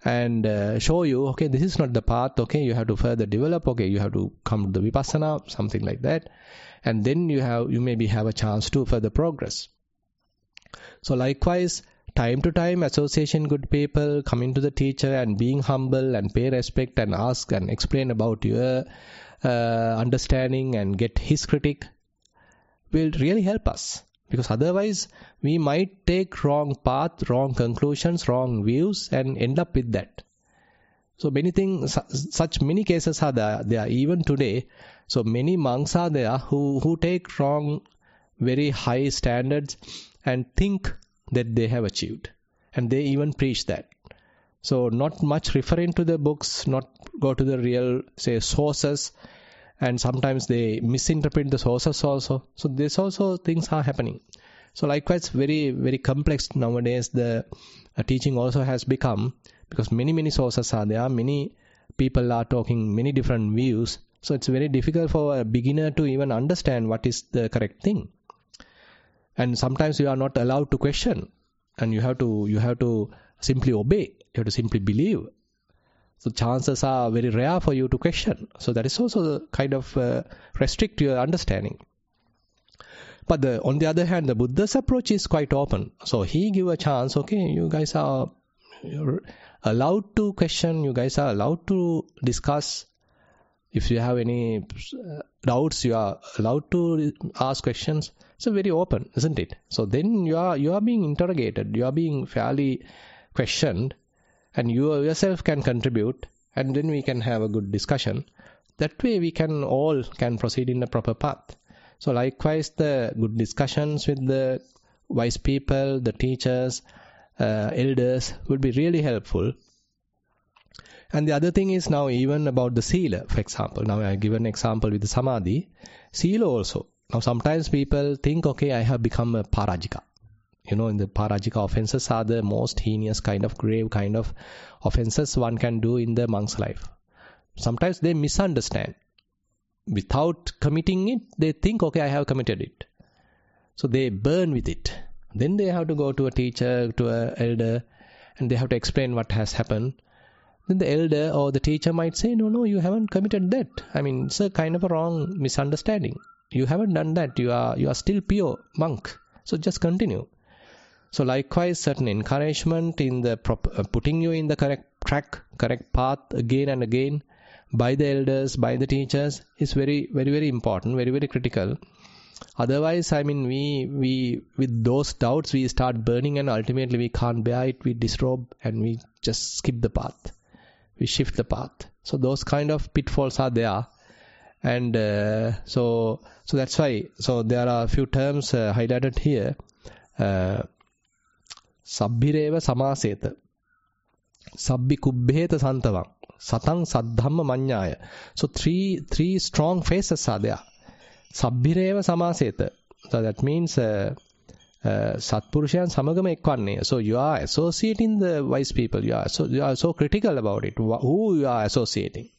and show you, okay, this is not the path, okay, you have to further develop, okay, you have to come to the vipassana, something like that. And then you maybe have a chance to further progress. So likewise, time to time, association good people, coming to the teacher and being humble and pay respect and ask and explain about your understanding and get his critique will really help us. Because otherwise, we might take wrong path, wrong conclusions, wrong views and end up with that. So many things, such many cases are there even today. So many monks are there who take wrong, very high standards and think that they have achieved. And they even preach that. So not much referring to the books, not go to the real, say, sources. And sometimes they misinterpret the sources also. So this also things are happening. So likewise, very, very complex nowadays the teaching also has become, because many sources are there, many people are talking many different views. So it's very difficult for a beginner to even understand what is the correct thing. And sometimes you are not allowed to question, and you have to simply obey. You have to simply believe. So chances are very rare for you to question. So that is also kind of restrict your understanding. But on the other hand, the Buddha's approach is quite open. So he give a chance, okay, you guys are allowed to question, you guys are allowed to discuss. If you have any doubts, you are allowed to ask questions. So very open, isn't it? So then you are being interrogated, you are being fairly questioned, and you yourself can contribute, and then we can have a good discussion. That way we can all proceed in the proper path. So likewise, the good discussions with the wise people, the teachers, elders would be really helpful. And the other thing is now even about the sila, for example. Now I give an example with the samadhi. Sila also. Now sometimes people think, okay, I have become a parajika. You know, in the parajika offenses are the most heinous kind of grave kind of offenses one can do in the monk's life. Sometimes they misunderstand. Without committing it, they think, okay, I have committed it. So they burn with it. Then they have to go to a teacher, to an elder, and they have to explain what has happened. Then the elder or the teacher might say, no, you haven't committed that. I mean, it's a kind of a wrong misunderstanding. You haven't done that. You are still pure monk. So just continue. So likewise, certain encouragement in the putting you in the correct track, correct path again and again by the elders, by the teachers is very, very, very important, very, very critical. Otherwise, I mean, we with those doubts, we start burning and ultimately we can't bear it. We disrobe and we just skip the path. We shift the path. So those kind of pitfalls are there. And so that's why. So there are a few terms highlighted here. Sabbhireva samaseta, sabbi kubbheta santavang, satang saddhamma manyaya. So three strong phases are there. Sabbhireva samaseta. So that means Satpurushayan samagama ekvanne. So you are associating the wise people. You are so critical about it. Who you are associating.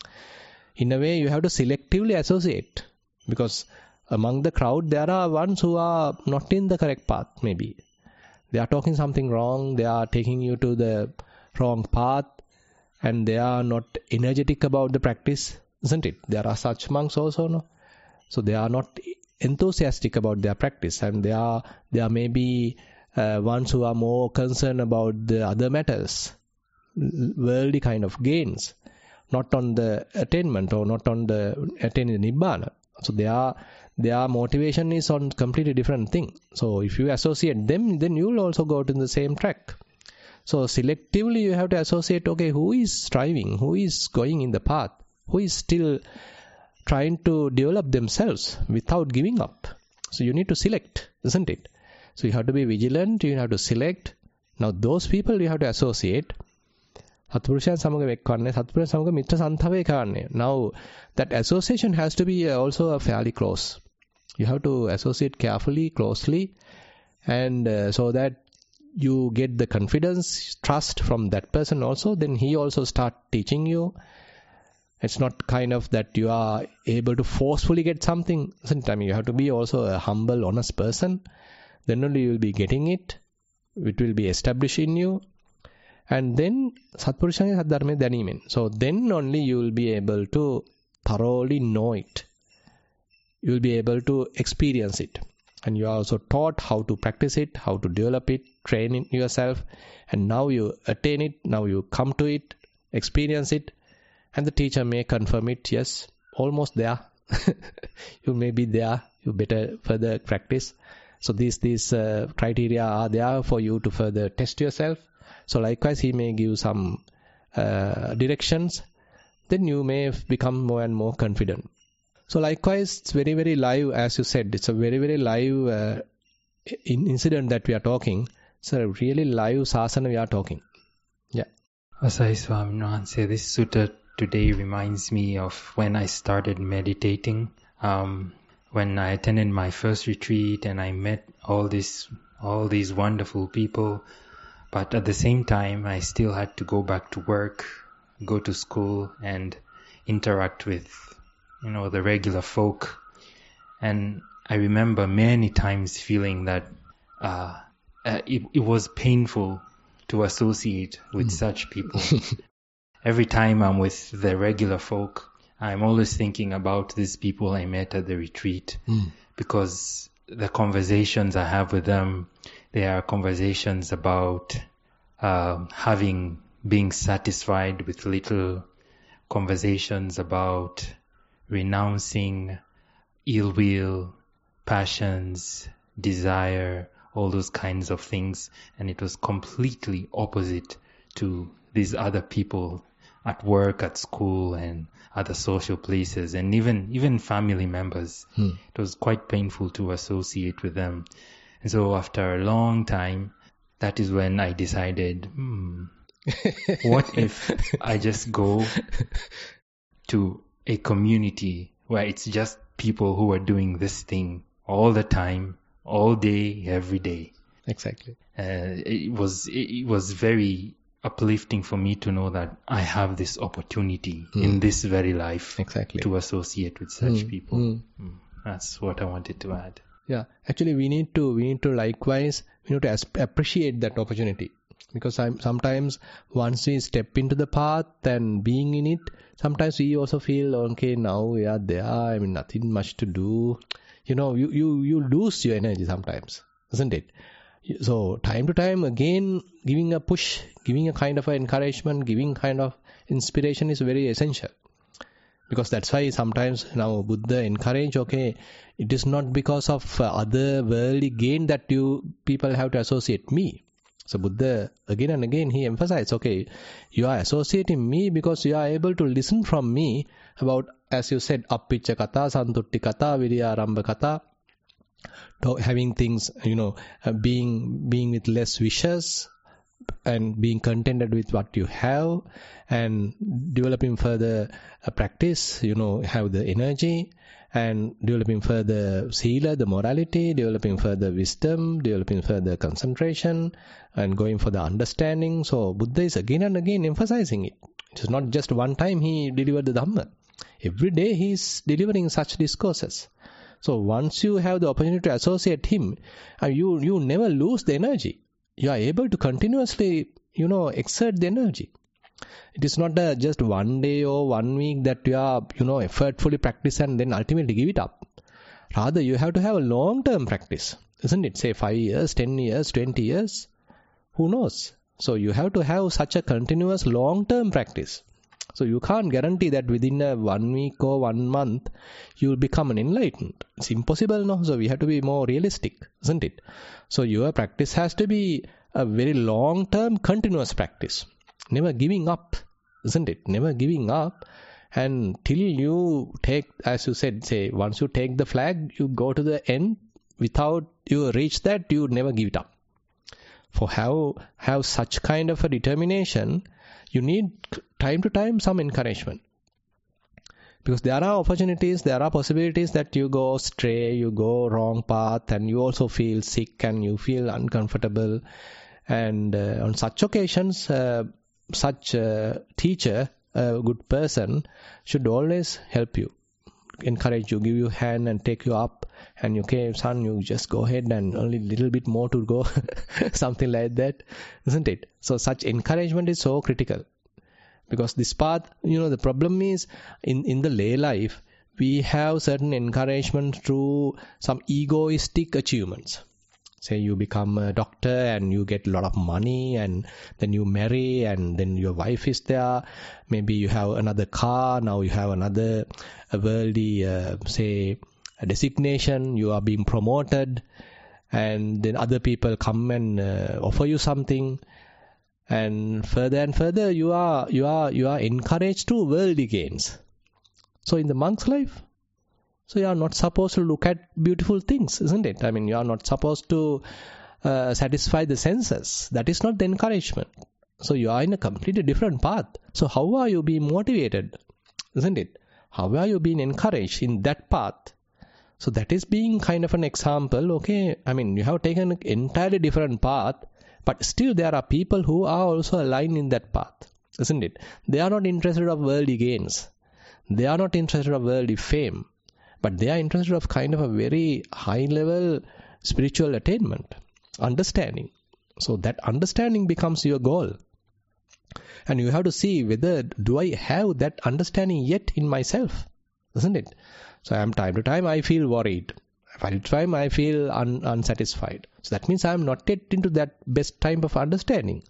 In a way, you have to selectively associate, because among the crowd there are ones who are not in the correct path. Maybe they are talking something wrong. They are taking you to the wrong path, and they are not energetic about the practice, isn't it? There are such monks also, no? So they are not enthusiastic about their practice, and they are maybe ones who are more concerned about the other matters, worldly kind of gains, not on the attainment or not on the attaining nibbana. So their motivation is on completely different thing. So if you associate them, then you will also go to the same track. So selectively you have to associate, okay, who is striving, who is going in the path, who is still trying to develop themselves without giving up. So you need to select, isn't it? So you have to be vigilant, you have to select. Now those people you have to associate. සත්පුරුෂයන් සමග එක්වන්නේ, සත්පුරුෂයන් සමග මිත්‍ර සන්තවය කරන්නේ. Now that association has to be also fairly close. You have to associate carefully, closely, and so that you get the confidence, trust from that person also. Then he also start teaching you. It's not kind of that you are able to forcefully get something. Sometimes you have to be also a humble, honest person. Then only you will be getting it. It will be established in you. And then Satpurushange Saddharme Dhanimen. So then only you will be able to thoroughly know it. You will be able to experience it. And you are also taught how to practice it, how to develop it, train it yourself. And now you attain it, now you come to it, experience it. And the teacher may confirm it, yes, almost there. You may be there, you better further practice. So these criteria are there for you to further test yourself. So likewise, he may give some directions. Then you may become more and more confident. So likewise, it's very, very live, as you said. It's a very, very live incident that we are talking. It's a really live sasana we are talking. Yeah. Asai Swamin Wahanse, this sutta today reminds me of when I started meditating. When I attended my first retreat and I met all these wonderful people. But at the same time, I still had to go back to work, go to school, and interact with, the regular folk. And I remember many times feeling that it was painful to associate with such people. Every time I'm with the regular folk, I'm always thinking about these people I met at the retreat, because the conversations I have with them, they are conversations about being satisfied with little, conversations about renouncing ill will, passions, desire, all those kinds of things. And it was completely opposite to these other people at work, at school, and other social places, and even family members. It was quite painful to associate with them. And so after a long time, that is when I decided, what if I just go to a community where it's just people who are doing this thing all the time, all day, every day. Exactly. It was very uplifting for me to know that I have this opportunity in this very life to associate with such people. That's what I wanted to add. Yeah, actually we need to likewise, appreciate that opportunity. Because sometimes once we step into the path and being in it, sometimes we also feel, okay, now we are there, nothing much to do. You lose your energy sometimes, isn't it? So time to time, again, giving a push, giving a kind of encouragement, giving kind of inspiration is very essential. Because that's why sometimes now Buddha encourage, okay, it is not because of other worldly gain that people have to associate me. So Buddha, again and again, he emphasized, okay, you are associating me because you are able to listen from me about, as you said, appicca kata, santutti kata, viryarambha kata, having things, being with less wishes and being contented with what you have and developing further practice, have the energy and developing further sila, the morality, developing further wisdom, developing further concentration and going for the understanding. So Buddha is again and again emphasizing it. It is not just one time he delivered the Dhamma. Every day he is delivering such discourses. So once you have the opportunity to associate him, you never lose the energy. You are able to continuously, exert the energy. It is not just one day or 1 week that you are, effortfully practice and then ultimately give it up. Rather, you have to have a long-term practice, isn't it? Say 5 years, 10 years, 20 years. Who knows? So you have to have such a continuous long-term practice. So you can't guarantee that within 1 week or 1 month you will become an enlightened. It's impossible, no? So we have to be more realistic, isn't it? So your practice has to be a very long-term continuous practice. Never giving up, isn't it? Never giving up. And till you take, as you said, say, once you take the flag, you go to the end without you reach that, you never give it up. For have such kind of a determination, you need time to time some encouragement. Because there are opportunities, there are possibilities that you go astray, you go wrong path, and you also feel sick and you feel uncomfortable. And on such occasions, such a teacher, a good person, should always help you, encourage you, give you a hand and take you up. And okay, son, you just go ahead and only a little bit more to go. Something like that, isn't it? So such encouragement is so critical. Because this path, the problem is in the lay life, we have certain encouragement through some egoistic achievements. Say you become a doctor and you get a lot of money, and then you marry and then your wife is there. Maybe you have another car, now you have another worldly, say, a designation, you are being promoted, and then other people come and offer you something. And further, you are encouraged to worldly gains. So in the monk's life, so you are not supposed to look at beautiful things, isn't it? I mean, you are not supposed to satisfy the senses. That is not the encouragement. So you are in a completely different path. So how are you being motivated, isn't it? How are you being encouraged in that path? So that is being kind of an example. Okay, I mean, you have taken an entirely different path, but still there are people who are also aligned in that path, isn't it? They are not interested of worldly gains. They are not interested of worldly fame. But they are interested of kind of a very high level spiritual attainment, understanding. So that understanding becomes your goal. And you have to see whether do I have that understanding yet in myself, isn't it? So time to time I feel worried. Time to time I feel unsatisfied. So that means I am not yet into that best type of understanding.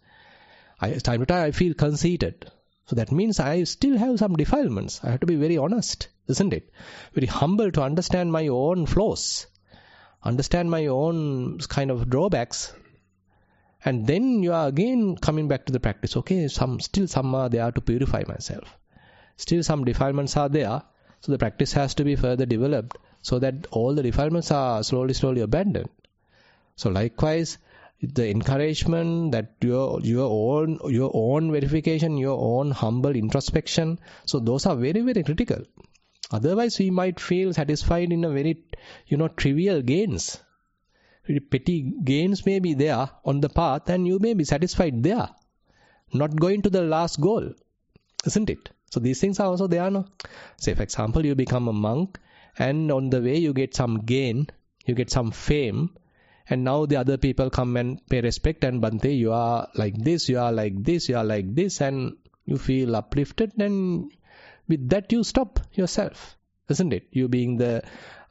Time to time I feel conceited. So that means I still have some defilements. I have to be very honest, isn't it? Very humble to understand my own flaws, understand my own kind of drawbacks. And then you are again coming back to the practice. Okay, still some are there to purify myself. Still some defilements are there. So the practice has to be further developed so that all the defilements are slowly abandoned. So likewise, the encouragement that your own verification, your own humble introspection, so those are very, very critical. Otherwise, we might feel satisfied in a very, trivial gains. Very petty gains may be there on the path, and you may be satisfied there, not going to the last goal, isn't it? So these things are also there, no? Say, for example, you become a monk, and on the way you get some gain, you get some fame, and now the other people come and pay respect, and Bhante, you are like this, you are like this, you are like this, and you feel uplifted, and with that you stop yourself, isn't it? You being the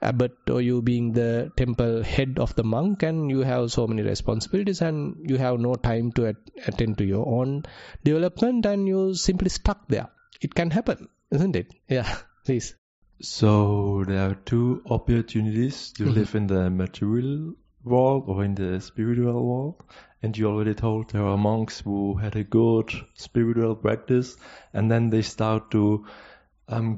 abbot or you being the temple head of the monk, and you have so many responsibilities and you have no time to attend to your own development, and you simply stuck there. It can happen, isn't it? Yeah, please. So there are two opportunities to live in the material world or in the spiritual world. And you already told there are monks who had a good spiritual practice, and then they start to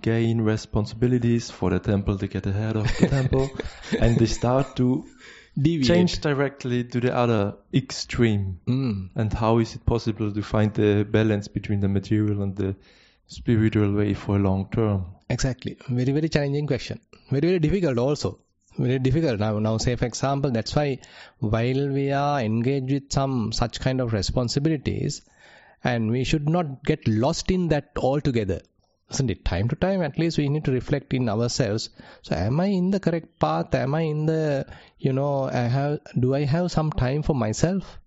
gain responsibilities for the temple. They get the head of the temple, and they start to change directly to the other extreme. And how is it possible to find the balance between the material and the spiritual way for long term? Exactly. Very, very challenging question. Very, very difficult also. Very difficult. Now say for example, that's why while we are engaged with some such kind of responsibilities, and we should not get lost in that altogether, isn't it? Time to time at least we need to reflect in ourselves. So am I in the correct path? Am I in the, do I have some time for myself?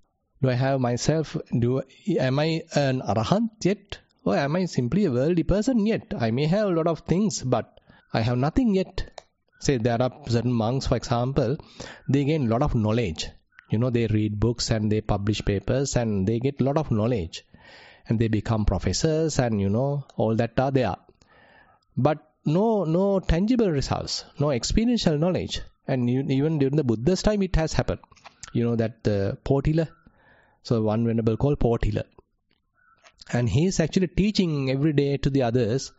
Do I have myself, am I an arahant yet? Or am I simply a worldly person yet? I may have a lot of things, but I have nothing yet. Say there are certain monks, for example, they gain a lot of knowledge. They read books and they publish papers and they get a lot of knowledge. And they become professors and, all that are there. But no tangible results, no experiential knowledge. And even during the Buddha's time it has happened. That Potila, so one venerable called Potila. And he is actually teaching every day to the others.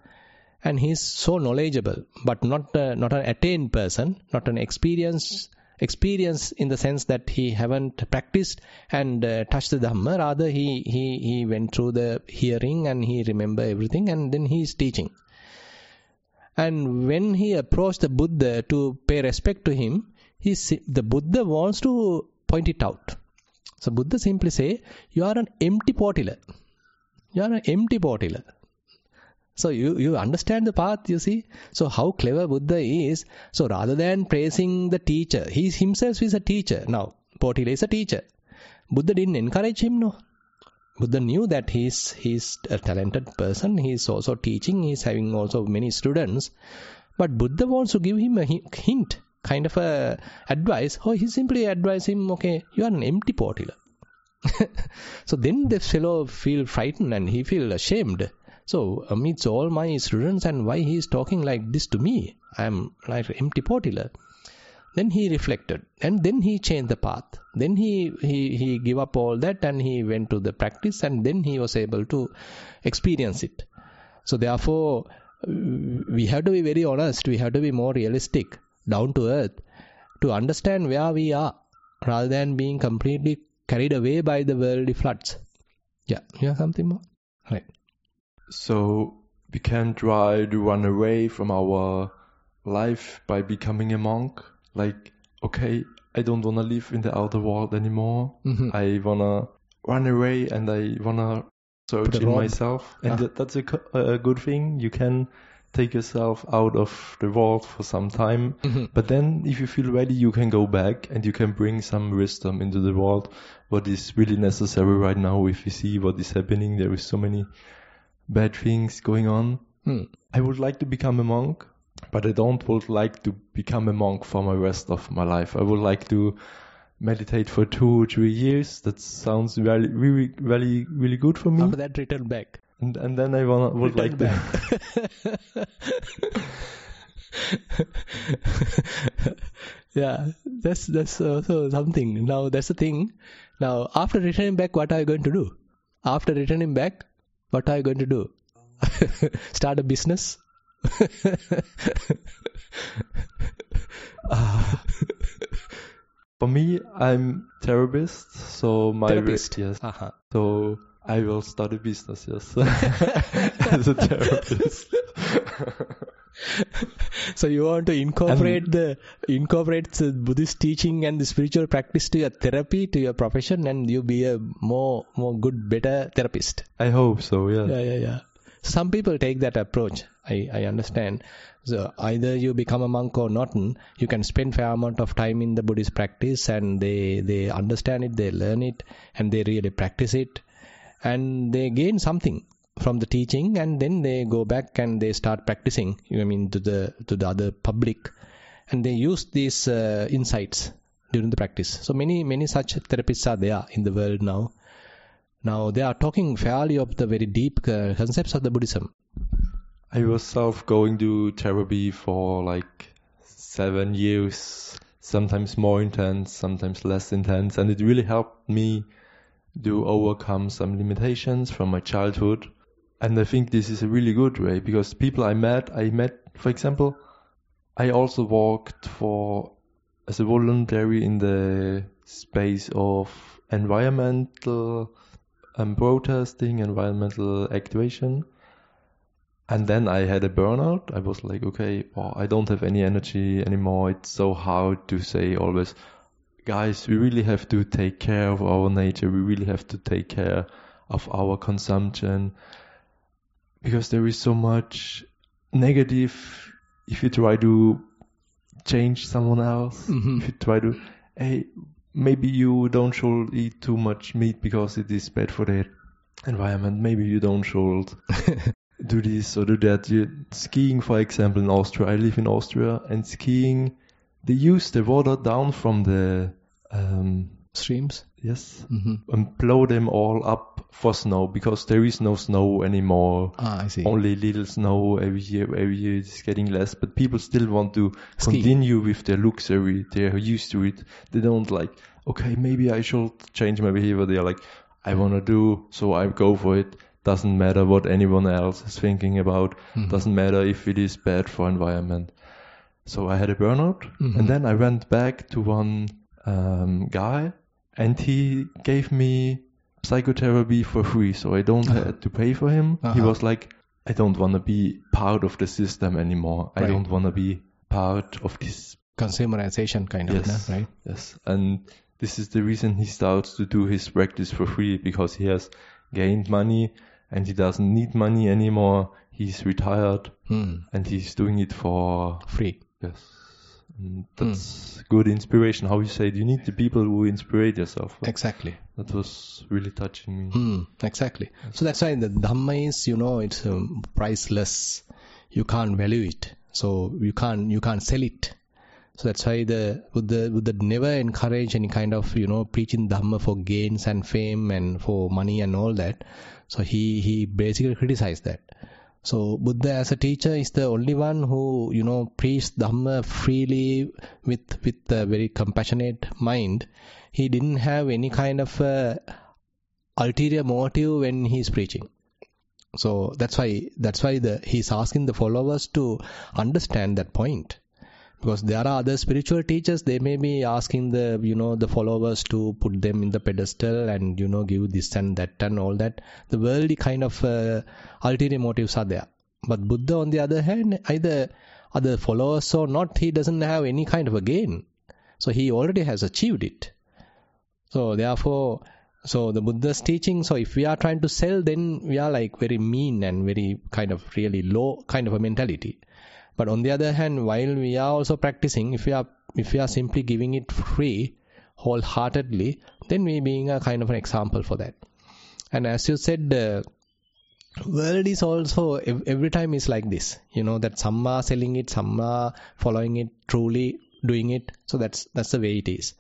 And he is so knowledgeable, but not an attained person, not an experienced experience in the sense that he haven't practiced and touched the Dhamma. Rather, he went through the hearing and he remember everything, and then he is teaching. And when he approached the Buddha to pay respect to him, the Buddha wants to point it out. So Buddha simply say, you are an empty potila. You are an empty potila. So you understand the path, you see. So how clever Buddha is. So rather than praising the teacher, he himself is a teacher. Now, potila is a teacher. Buddha didn't encourage him, no. Buddha knew that he's a talented person. He's also teaching. He's having also many students. But Buddha wants to give him a hint, kind of a advice. Or he simply advised him, okay, you are an empty potila. So then the fellow feel frightened and he feel ashamed. So amidst all my students, and why he is talking like this to me? I am like an empty potila. Then he reflected, and then he changed the path. Then he gave up all that and he went to the practice, and then he was able to experience it. So therefore, we have to be very honest. We have to be more realistic, down to earth, to understand where we are, rather than being completely carried away by the worldly floods. Yeah, you have something more? Right. So we can try to run away from our life by becoming a monk. Like, okay, I don't want to live in the outer world anymore. Mm-hmm. I want to run away and I want to search in myself. And that's a good thing. You can take yourself out of the world for some time. Mm-hmm. But then if you feel ready, you can go back and you can bring some wisdom into the world. What is really necessary right now, if you see what is happening, there is so many bad things going on. I would like to become a monk, but I would like to become a monk for the rest of my life. I would like to meditate for 2 or 3 years. That sounds really good for me. After that, return back. And then I would like to. Yeah, that's also something. Now that's the thing. Now after returning back, what are you going to do? After returning back, what are you going to do? Start a business? For me, I'm therapist, so therapist. Yes. Uh-huh. So I will start a business, yes, as a therapist. So you want to incorporate the Buddhist teaching and the spiritual practice to your therapy, to your profession, and you be a more good, better therapist. I hope so. Yeah. Yeah. Some people take that approach. I understand. So either you become a monk or not, you can spend fair amount of time in the Buddhist practice, and they understand it, they learn it, and they really practice it, and they gain something from the teaching, and then they go back and they start practicing. I mean, to the other public, and they use these insights during the practice. So many such therapists are there in the world now. Now they are talking fairly of the very deep concepts of the Buddhism. I was going to therapy for like 7 years, sometimes more intense, sometimes less intense, and it really helped me to overcome some limitations from my childhood. And I think this is a really good way, because people I met, for example, I also worked as a voluntary in the space of environmental protesting, environmental activation. And then I had a burnout. I was like, okay, I don't have any energy anymore. It's so hard to say always, guys, we really have to take care of our nature. We really have to take care of our consumption. Because there is so much negative if you try to change someone else. Mm-hmm. If you try to, hey, maybe you don't should eat too much meat because it is bad for the environment. Maybe you don't should do this or do that. Skiing, for example, in Austria. I live in Austria, and skiing, they use the water down from the streams. Yes, and blow them all up for snow, because there is no snow anymore. I see. Only little snow every year it's getting less, but people still want to continue with their luxury. They are used to it. They don't like, okay, maybe I should change my behavior. They are like, I want to do, so I go for it. Doesn't matter what anyone else is thinking about. Doesn't matter if it is bad for environment. So I had a burnout, and then I went back to one guy, and he gave me psychotherapy for free, so I don't have to pay for him. He was like, I don't want to be part of the system anymore. I don't want to be part of this consumerization kind of, right? Yes, and this is the reason he starts to do his practice for free, because he has gained money and he doesn't need money anymore. He's retired and he's doing it for free. Yes. And that's good inspiration. How you say it, you need the people who inspire yourself. Exactly. That was really touching me. Exactly. So that's why the Dhamma is, it's priceless. You can't value it. So you can't sell it. So that's why the Buddha never encourage any kind of, preaching Dhamma for gains and fame and for money and all that. So he basically criticized that. So Buddha as a teacher is the only one who, preached Dhamma freely with a very compassionate mind. He didn't have any kind of ulterior motive when he's preaching. So that's why he's asking the followers to understand that point. Because there are other spiritual teachers, they may be asking the followers to put them in the pedestal and, give this and that and all that. The worldly kind of ulterior motives are there. But Buddha, on the other hand, either other followers or not, he doesn't have any kind of a gain. So he already has achieved it. So therefore, the Buddha's teaching, so if we are trying to sell, then we are like very mean and very kind of really low kind of a mentality. But on the other hand, while we are also practicing, if we are simply giving it free, wholeheartedly, then we being a kind of an example for that. And as you said, the world is also every time is like this. That some are selling it, some are following it, truly doing it. So that's the way it is.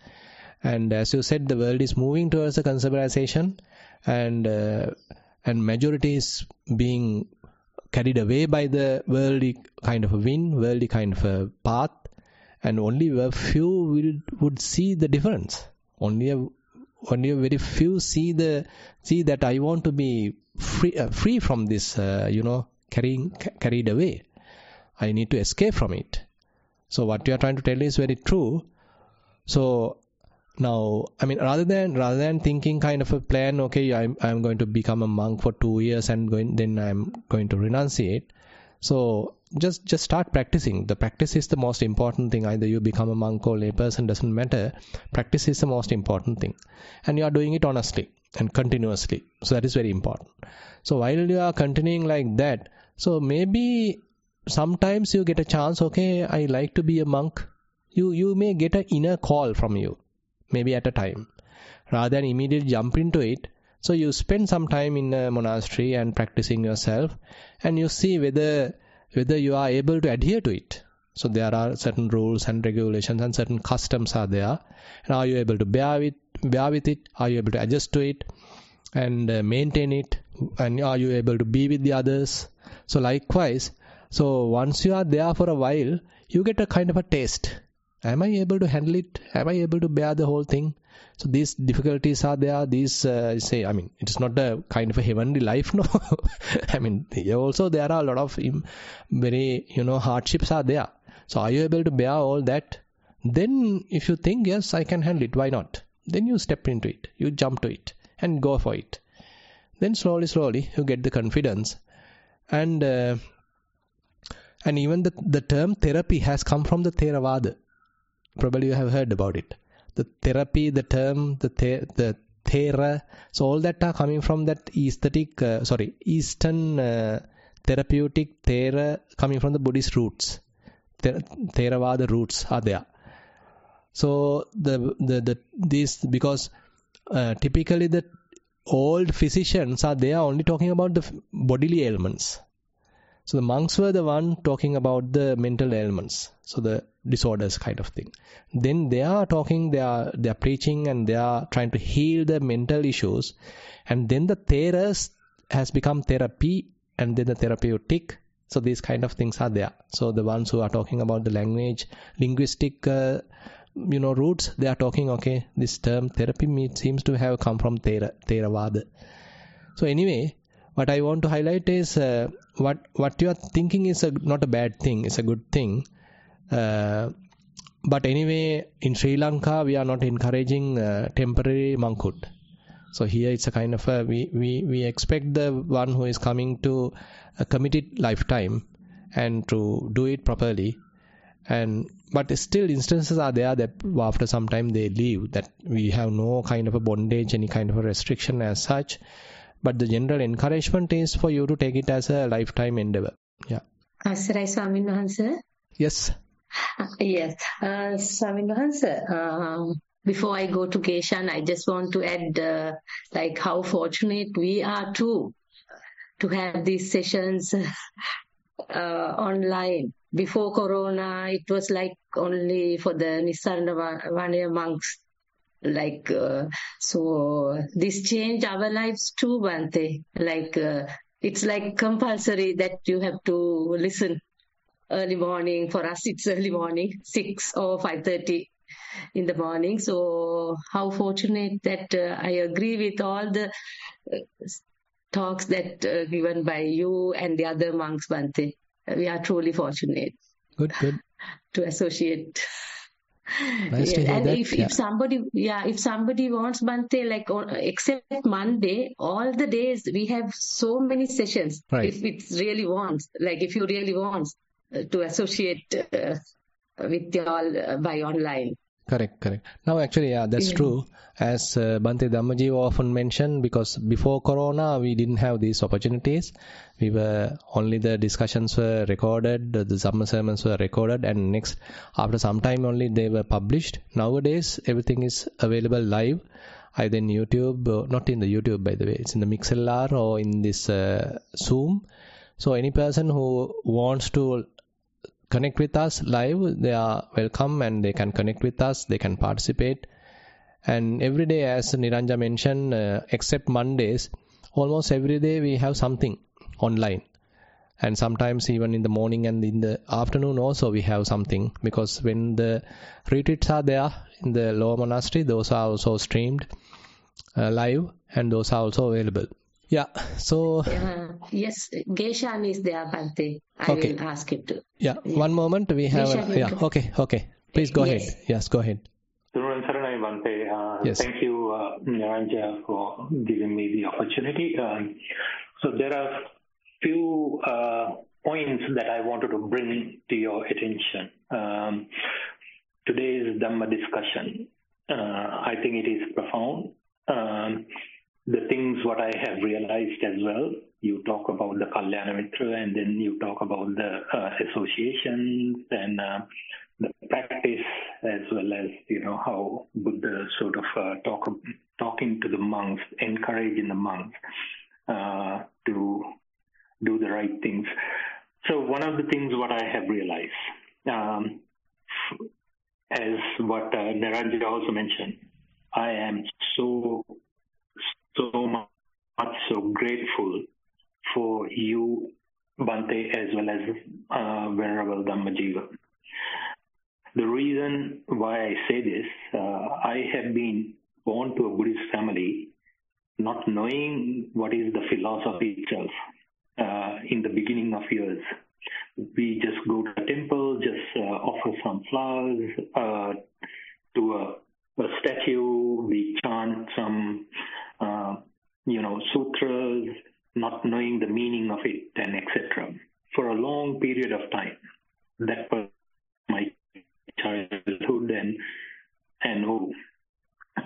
And as you said, the world is moving towards a consumerization, and majority is being carried away by the worldly kind of a wind, worldly kind of a path, and only a few would see the difference. Only a very few see that I want to be free from this, carried away. I need to escape from it. So what you are trying to tell is very true. So now, rather than thinking kind of a plan, okay, I'm going to become a monk for 2 years and then I'm going to renunciate. So just start practicing. The practice is the most important thing. Either you become a monk or a person, doesn't matter. Practice is the most important thing. And you are doing it honestly and continuously. So that is very important. So while you are continuing like that, so maybe sometimes you get a chance, okay, I like to be a monk. You may get an inner call from you, maybe at a time. Rather than immediately jump into it, so you spend some time in a monastery and practicing yourself, and you see whether you are able to adhere to it. So there are certain rules and regulations and certain customs are there. And are you able to bear with it? Are you able to adjust to it and maintain it? And are you able to be with the others? So likewise, so once you are there for a while, you get a kind of a taste. Am I able to handle it? Am I able to bear the whole thing? So these difficulties are there. These it's not a kind of a heavenly life, no. Here also there are a lot of very, hardships are there. So are you able to bear all that? Then if you think, yes, I can handle it, why not? Then you step into it. You jump to it and go for it. Then slowly you get the confidence. And even the term therapy has come from the Theravada. Probably you have heard about it. The therapy, the term, the Thera, so all that are coming from that Eastern therapeutic Thera, coming from the Buddhist roots. Theravada roots are there. So these because typically the old physicians are there only talking about the bodily ailments. So the monks were the one talking about the mental ailments, so the disorders kind of thing. Then they are talking, they are preaching, and they are trying to heal the mental issues. And then the Theras has become therapy, and then the therapeutic. So these kind of things are there. So the ones who are talking about the linguistic, roots, they are talking, okay, this term therapy seems to have come from Theravada. So anyway, what I want to highlight is what you are thinking is not a bad thing, it's a good thing. But anyway, in Sri Lanka, we are not encouraging temporary monkhood. So here it's a kind of we expect the one who is coming to a committed lifetime and to do it properly. But still instances are there that after some time they leave, that we have no kind of a bondage, any kind of a restriction as such. But the general encouragement is for you to take it as a lifetime endeavor. Yeah. Asrai Swamin Wahanse? Yes. Yes. Swamin Wahanse, before I go to Geshan, I just want to add like how fortunate we are too to have these sessions online. Before Corona, it was like only for the Nissarana Vanaya monks. Like, so this changed our lives too, Bhante. Like, it's like compulsory that you have to listen early morning. For us, it's early morning, 6 or 5:30 in the morning. So how fortunate that I agree with all the talks that given by you and the other monks, Bhante. We are truly fortunate. Good. To associate. Nice to hear and that. If somebody wants Bhante, like except Monday, all the days we have so many sessions. Right. If it really wants, like if you really want to associate with y'all by online. Correct. Now actually, that's true. As Bhante Dhammajiva often mentioned, because before Corona, we didn't have these opportunities. We were, only the discussions were recorded, the Dhamma sermons were recorded, and next, after some time only they were published. Nowadays, everything is available live, either in YouTube, not in the YouTube by the way, it's in the MixLR or in this Zoom. So any person who wants to connect with us live, they are welcome and they can connect with us, they can participate. And every day, as Niranja mentioned, except Mondays, almost every day we have something online. And sometimes even in the morning and in the afternoon also we have something, because when the retreats are there in the lower monastery, those are also streamed live and those are also available. Yeah, so... yes, Geshan is there, Bhante. I will ask him to. Yeah, one moment we have... Okay. Please go ahead. Yes, go ahead. Nissarana, Bhante. Yes. Thank you, Niranja, for giving me the opportunity. So there are few points that I wanted to bring to your attention. Today's Dhamma discussion, I think it is profound. The things what I have realized as well, you talk about the Kalyana Mitra and then you talk about the associations and the practice, as well as, how Buddha sort of talking to the monks, encouraging the monks to do the right things. So one of the things what I have realized, as what Niranja also mentioned, I am so much grateful for you, Bhante, as well as Venerable Dhammajiva. The reason why I say this, I have been born to a Buddhist family, not knowing what is the philosophy itself. In the beginning of years, we just go to a temple, just offer some flowers to a statue, we chant some sutras, not knowing the meaning of it, and etc. For a long period of time. That was my childhood, and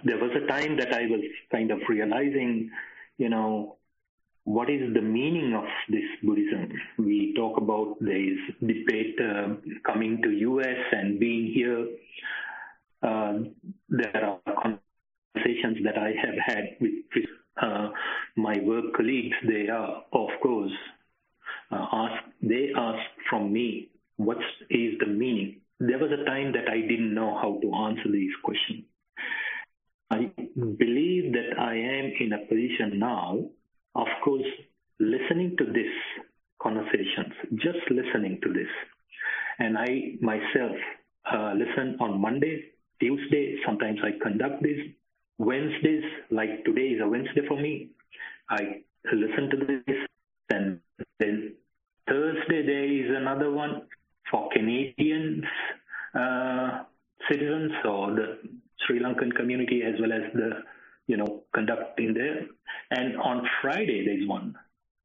there was a time that I was kind of realizing, what is the meaning of this Buddhism? We talk about this debate coming to US and being here. There are conversations that I have had with my work colleagues. They are, of course, they ask from me, what is the meaning? There was a time that I didn't know how to answer these questions. I believe that I am in a position now, of course, listening to this conversations, just listening to this. And I myself listen on Monday, Tuesday, sometimes I conduct this. Wednesdays, like today is a Wednesday for me, I listen to this, and then Thursday there is another one, for Canadian citizens or the Sri Lankan community, as well as the conducting there. And on Friday there's one,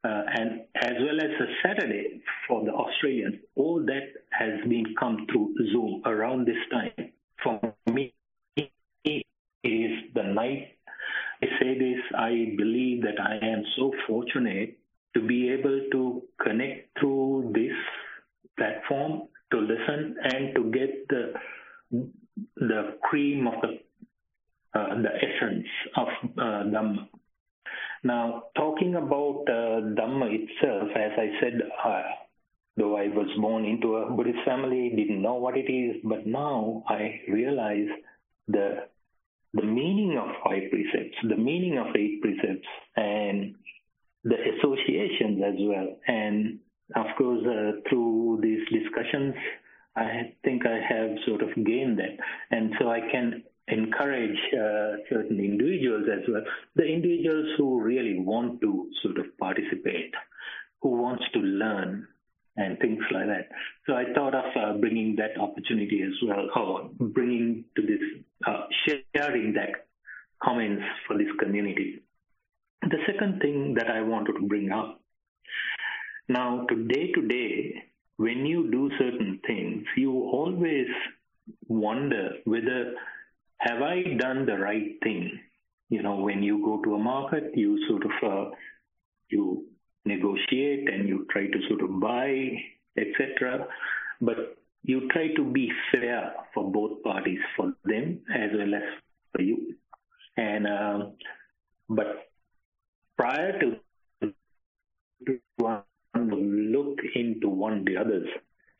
and as well as a Saturday for the Australians. All that has been come through Zoom around this time. For me, it is the night. I say this, I believe that I am so fortunate to be able to connect through this platform, to listen and to get the cream of the essence of Dhamma. Now, talking about Dhamma itself, as I said, though I was born into a Buddhist family, didn't know what it is, but now I realize the meaning of 5 precepts, the meaning of 8 precepts, and the associations as well. And of course, through these discussions, I think I have sort of gained that. And so I can encourage certain individuals as well, the individuals who really want to sort of participate, who wants to learn and things like that. So I thought of bringing that opportunity as well, or bringing to this, sharing that comments for this community. The second thing that I wanted to bring up, now to day, when you do certain things, you always wonder whether, have I done the right thing? When you go to a market, you sort of, you negotiate and you try to sort of buy, etc. But you try to be fair for both parties, for them as well as for you. And but prior to one look into one the others.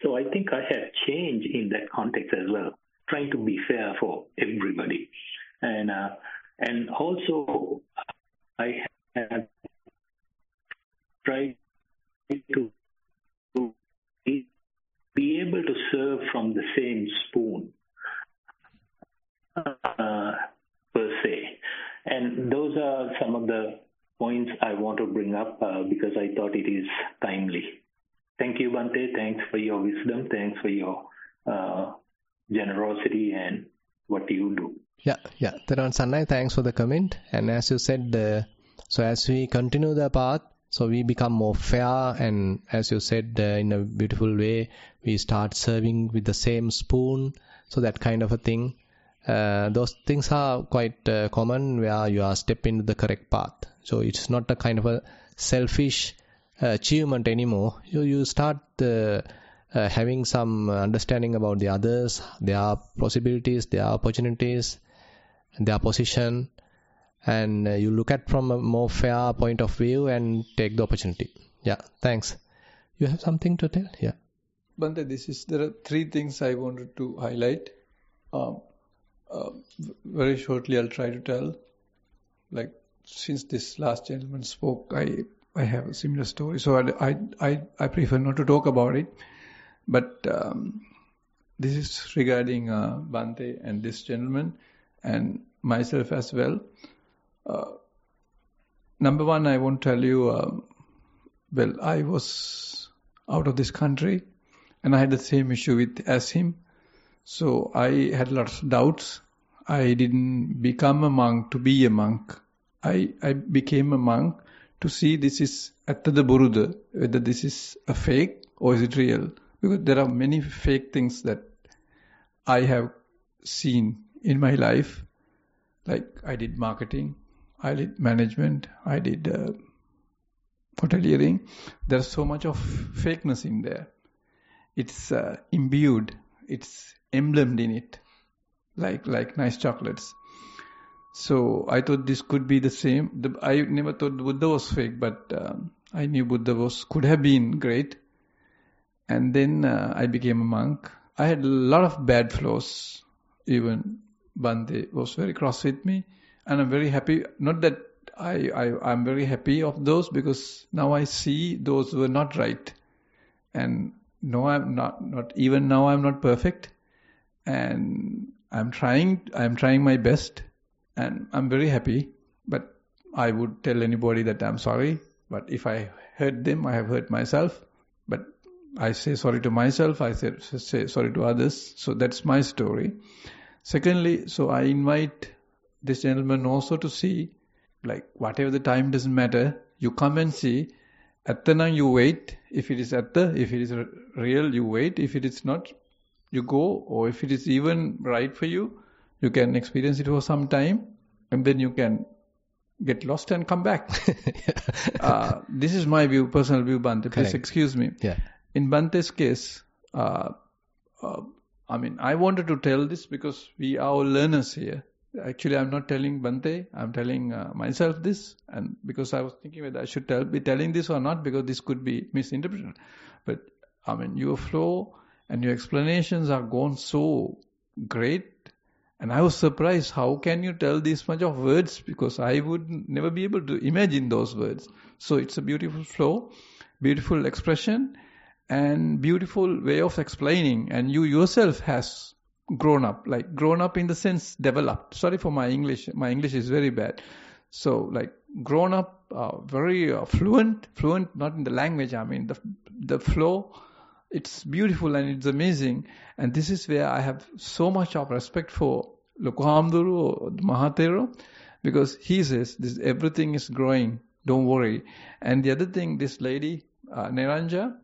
So I think I have changed in that context as well, trying to be fair for everybody. And also I have tried to be able to serve from the same spoon per se. And those are some of the points I want to bring up because I thought it is timely. Thank you, Bhante. Thanks for your wisdom. Thanks for your generosity and what you do. Yeah. Thero Sannai, thanks for the comment. And as you said, so as we continue the path, so we become more fair, and as you said, in a beautiful way, we start serving with the same spoon. So that kind of a thing. Those things are quite common where you are stepping into the correct path. So it's not a kind of a selfish achievement anymore. You start having some understanding about the others, their possibilities, their opportunities, and their position, and you look at from a more fair point of view and take the opportunity. Yeah, thanks. You have something to tell? Yeah. Bhante, there are 3 things I wanted to highlight. Very shortly, I'll try to tell. Like, since this last gentleman spoke, I have a similar story. So I prefer not to talk about it. But this is regarding Bhante and this gentleman and myself as well. Number one, I won't tell you, I was out of this country and I had the same issue as him. So I had lots of doubts. I didn't become a monk to be a monk. I became a monk to see this is Attada Buruda, whether this is a fake or is it real. Because there are many fake things that I have seen in my life. Like I did marketing, I did management, I did hoteliering. There's so much of fakeness in there. It's imbued, it's emblemed in it, like nice chocolates. So I thought this could be the same. I never thought Buddha was fake, but I knew Buddha could have been great. And then I became a monk. I had a lot of bad flaws. Even Bhante was very cross with me. And I'm very happy. Not that I'm very happy of those, because now I see those were not right. And no, I'm not even now I'm not perfect. And I'm trying my best. And I'm very happy. But I would tell anybody that I'm sorry. But if I hurt them, I have hurt myself. But I say sorry to myself, I say sorry to others. So that's my story. Secondly, so I invite this gentleman also to see, like whatever the time doesn't matter, you come and see. Attanang you wait. If it is atta, if it is real, you wait. If it is not, you go. Or if it is even right for you, you can experience it for some time, and then you can get lost and come back. This is my view, personal view, Bhante. Please excuse me. Yeah. In Bhante's case, I wanted to tell this because we are all learners here. Actually, I'm not telling Bhante, I'm telling myself this, and because I was thinking whether I should be telling this or not, because this could be misinterpreted. But your flow and your explanations are gone so great, and I was surprised, how can you tell this much of words, because I would never be able to imagine those words. So it's a beautiful flow, beautiful expression, and beautiful way of explaining, and you yourself has grown up in the sense developed. Sorry for my English is very bad. So like grown up, very fluent not in the language, the flow, it's beautiful and it's amazing. And this is where I have so much of respect for Loku Hamduru or Maha Thero, because he says this, everything is growing, don't worry. And the other thing, this lady Neranja,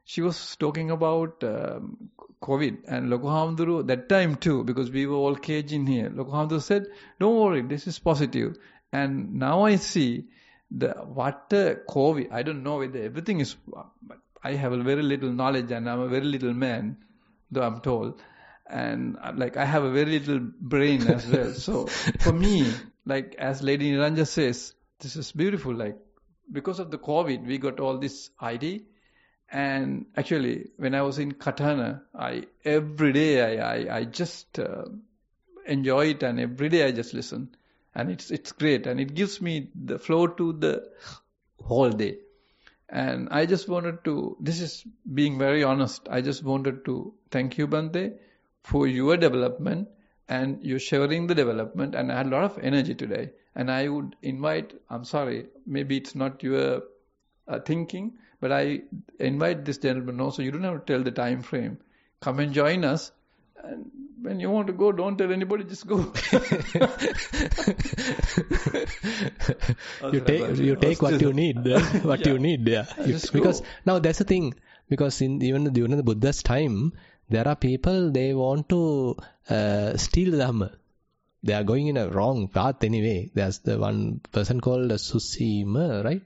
she was talking about COVID, and Loku Hamduru that time too, because we were all caged in here. Loku Hamduru said, don't worry, this is positive. And now I see what COVID, I don't know whether everything is, but I have a very little knowledge and I'm a very little man, though I'm told. And I have a very little brain as well. So for me, as Lady Niranja says, this is beautiful. Because of the COVID, we got all this ID. And actually, when I was in Katana, every day I just enjoy it, and every day I just listen. And it's great, and it gives me the flow to the whole day. And I just wanted to, this is being very honest, I just wanted to thank you, Bhante, for your development and you sharing the development. And I had a lot of energy today. And I would invite, I'm sorry, maybe it's not your thinking, but I invite this gentleman also. You don't have to tell the time frame. Come and join us. And when you want to go, don't tell anybody, just go. you take what you need. You need. Yeah. Because now that's the thing. Because even during the Buddha's time, there are people, they want to steal the Dhamma. They are going in a wrong path anyway. There's the one person called Susima, right?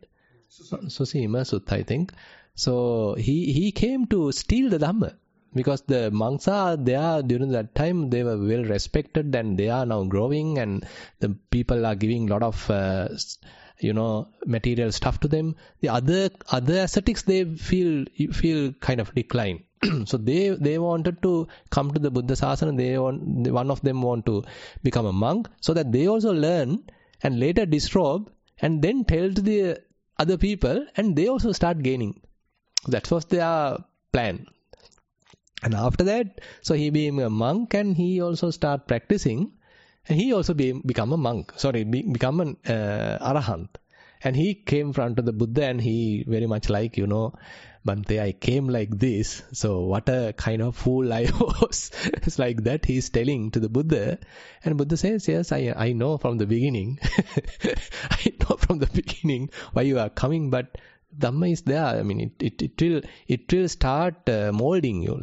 Susima Sutta, I think. So he came to steal the Dhamma, because the monks are there during that time, they were well respected and they are now growing, and the people are giving a lot of material stuff to them. The other ascetics, they feel kind of decline. So they wanted to come to the Buddha Sasana. One of them want to become a monk, so that they also learn and later disrobe and then tell to the other people, and they also start gaining. That was their plan. And after that, so he became a monk, and he also start practicing, and he also become a monk. Become an arahant. And he came front of the Buddha, and he very much like, Bhante, I came like this, so what a kind of fool I was. It's like that he's telling to the Buddha. And Buddha says, yes, I know from the beginning. I know from the beginning why you are coming, but Dhamma is there. It will start molding you,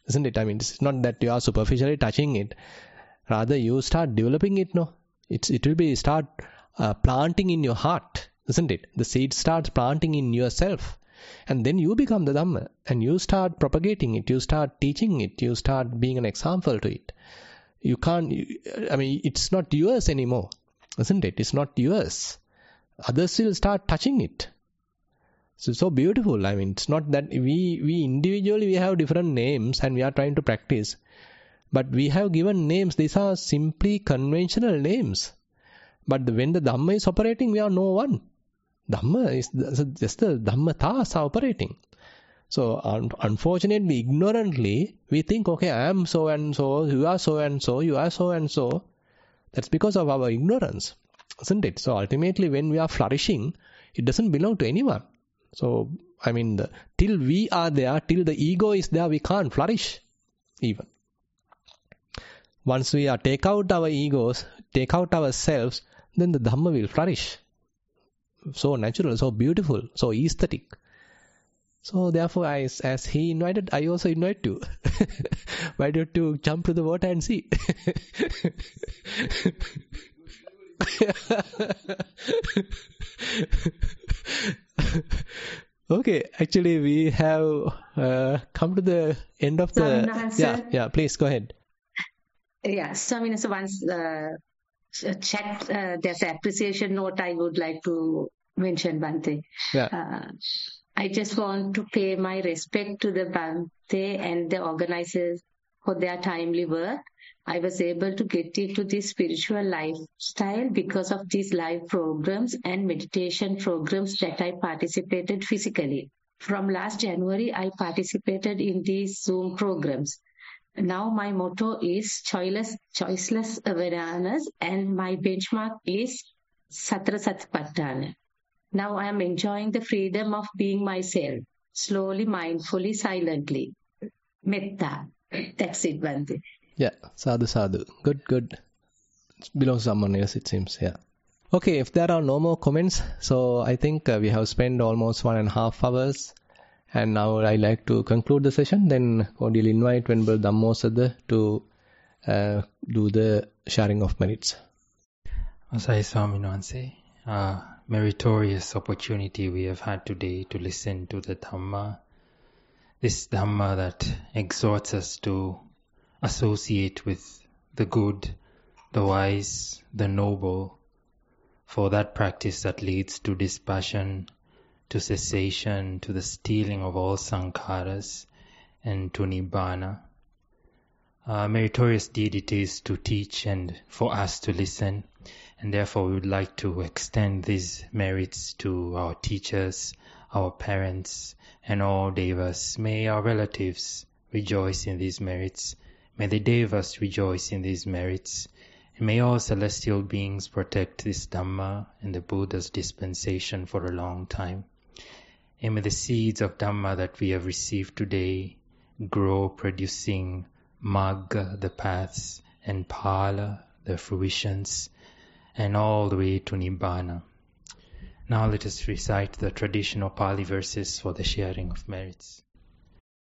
isn't it? It's not that you are superficially touching it. Rather, you start developing it, no? It will be start planting in your heart, isn't it? The seed starts planting in yourself. And then you become the Dhamma, and you start propagating it, you start teaching it, you start being an example to it. You can't, it's not yours anymore, isn't it? It's not yours. Others will start touching it. So beautiful. It's not that we individually, we have different names and we are trying to practice. But we have given names, these are simply conventional names. But when the Dhamma is operating, we are no one. Dhamma is just the Dhammatas are operating. So unfortunately, ignorantly, we think, okay, I am so and so, you are so and so, you are so and so. That's because of our ignorance, isn't it? So ultimately, when we are flourishing, it doesn't belong to anyone. So till we are there, till the ego is there, we can't flourish even. Once we take out our egos, take out ourselves, then the Dhamma will flourish. So natural, so beautiful, so aesthetic. So therefore, as he invited, I also invite you. Why don't you jump to the water and see? Okay, actually we have come to the end of the... Yeah, please go ahead. Yeah, Swami, so once checked, there's an appreciation note I would like to mention, Bhante. Yeah. I just want to pay my respect to the Bhante and the organizers for their timely work. I was able to get into this spiritual lifestyle because of these live programs and meditation programs that I participated physically. From last January, I participated in these Zoom programs. Now my motto is choiceless awareness, and my benchmark is Satara Satipatthana. Now I am enjoying the freedom of being myself, slowly, mindfully, silently. Metta. That's it, Bhante. Yeah, sadhu sadhu. Good. It belongs to someone else, it seems. Yeah. Okay, if there are no more comments, so I think we have spent almost 1.5 hours. And now I like to conclude the session. Then cordially invite Venerable Dhammosada to do the sharing of merits. Asai Swamin Wanse, meritorious opportunity we have had today to listen to the Dhamma. This Dhamma that exhorts us to associate with the good, the wise, the noble, for that practice that leads to dispassion, to cessation, to the stealing of all sankharas, and to nibbana. Meritorious deed it is to teach and for us to listen, and therefore we would like to extend these merits to our teachers, our parents, and all devas. May our relatives rejoice in these merits. May the devas rejoice in these merits. And may all celestial beings protect this Dhamma and the Buddha's dispensation for a long time. And may the seeds of Dhamma that we have received today grow, producing Magga, the paths, and Phala, the fruitions, and all the way to Nibbana. Now let us recite the traditional Pali verses for the sharing of merits.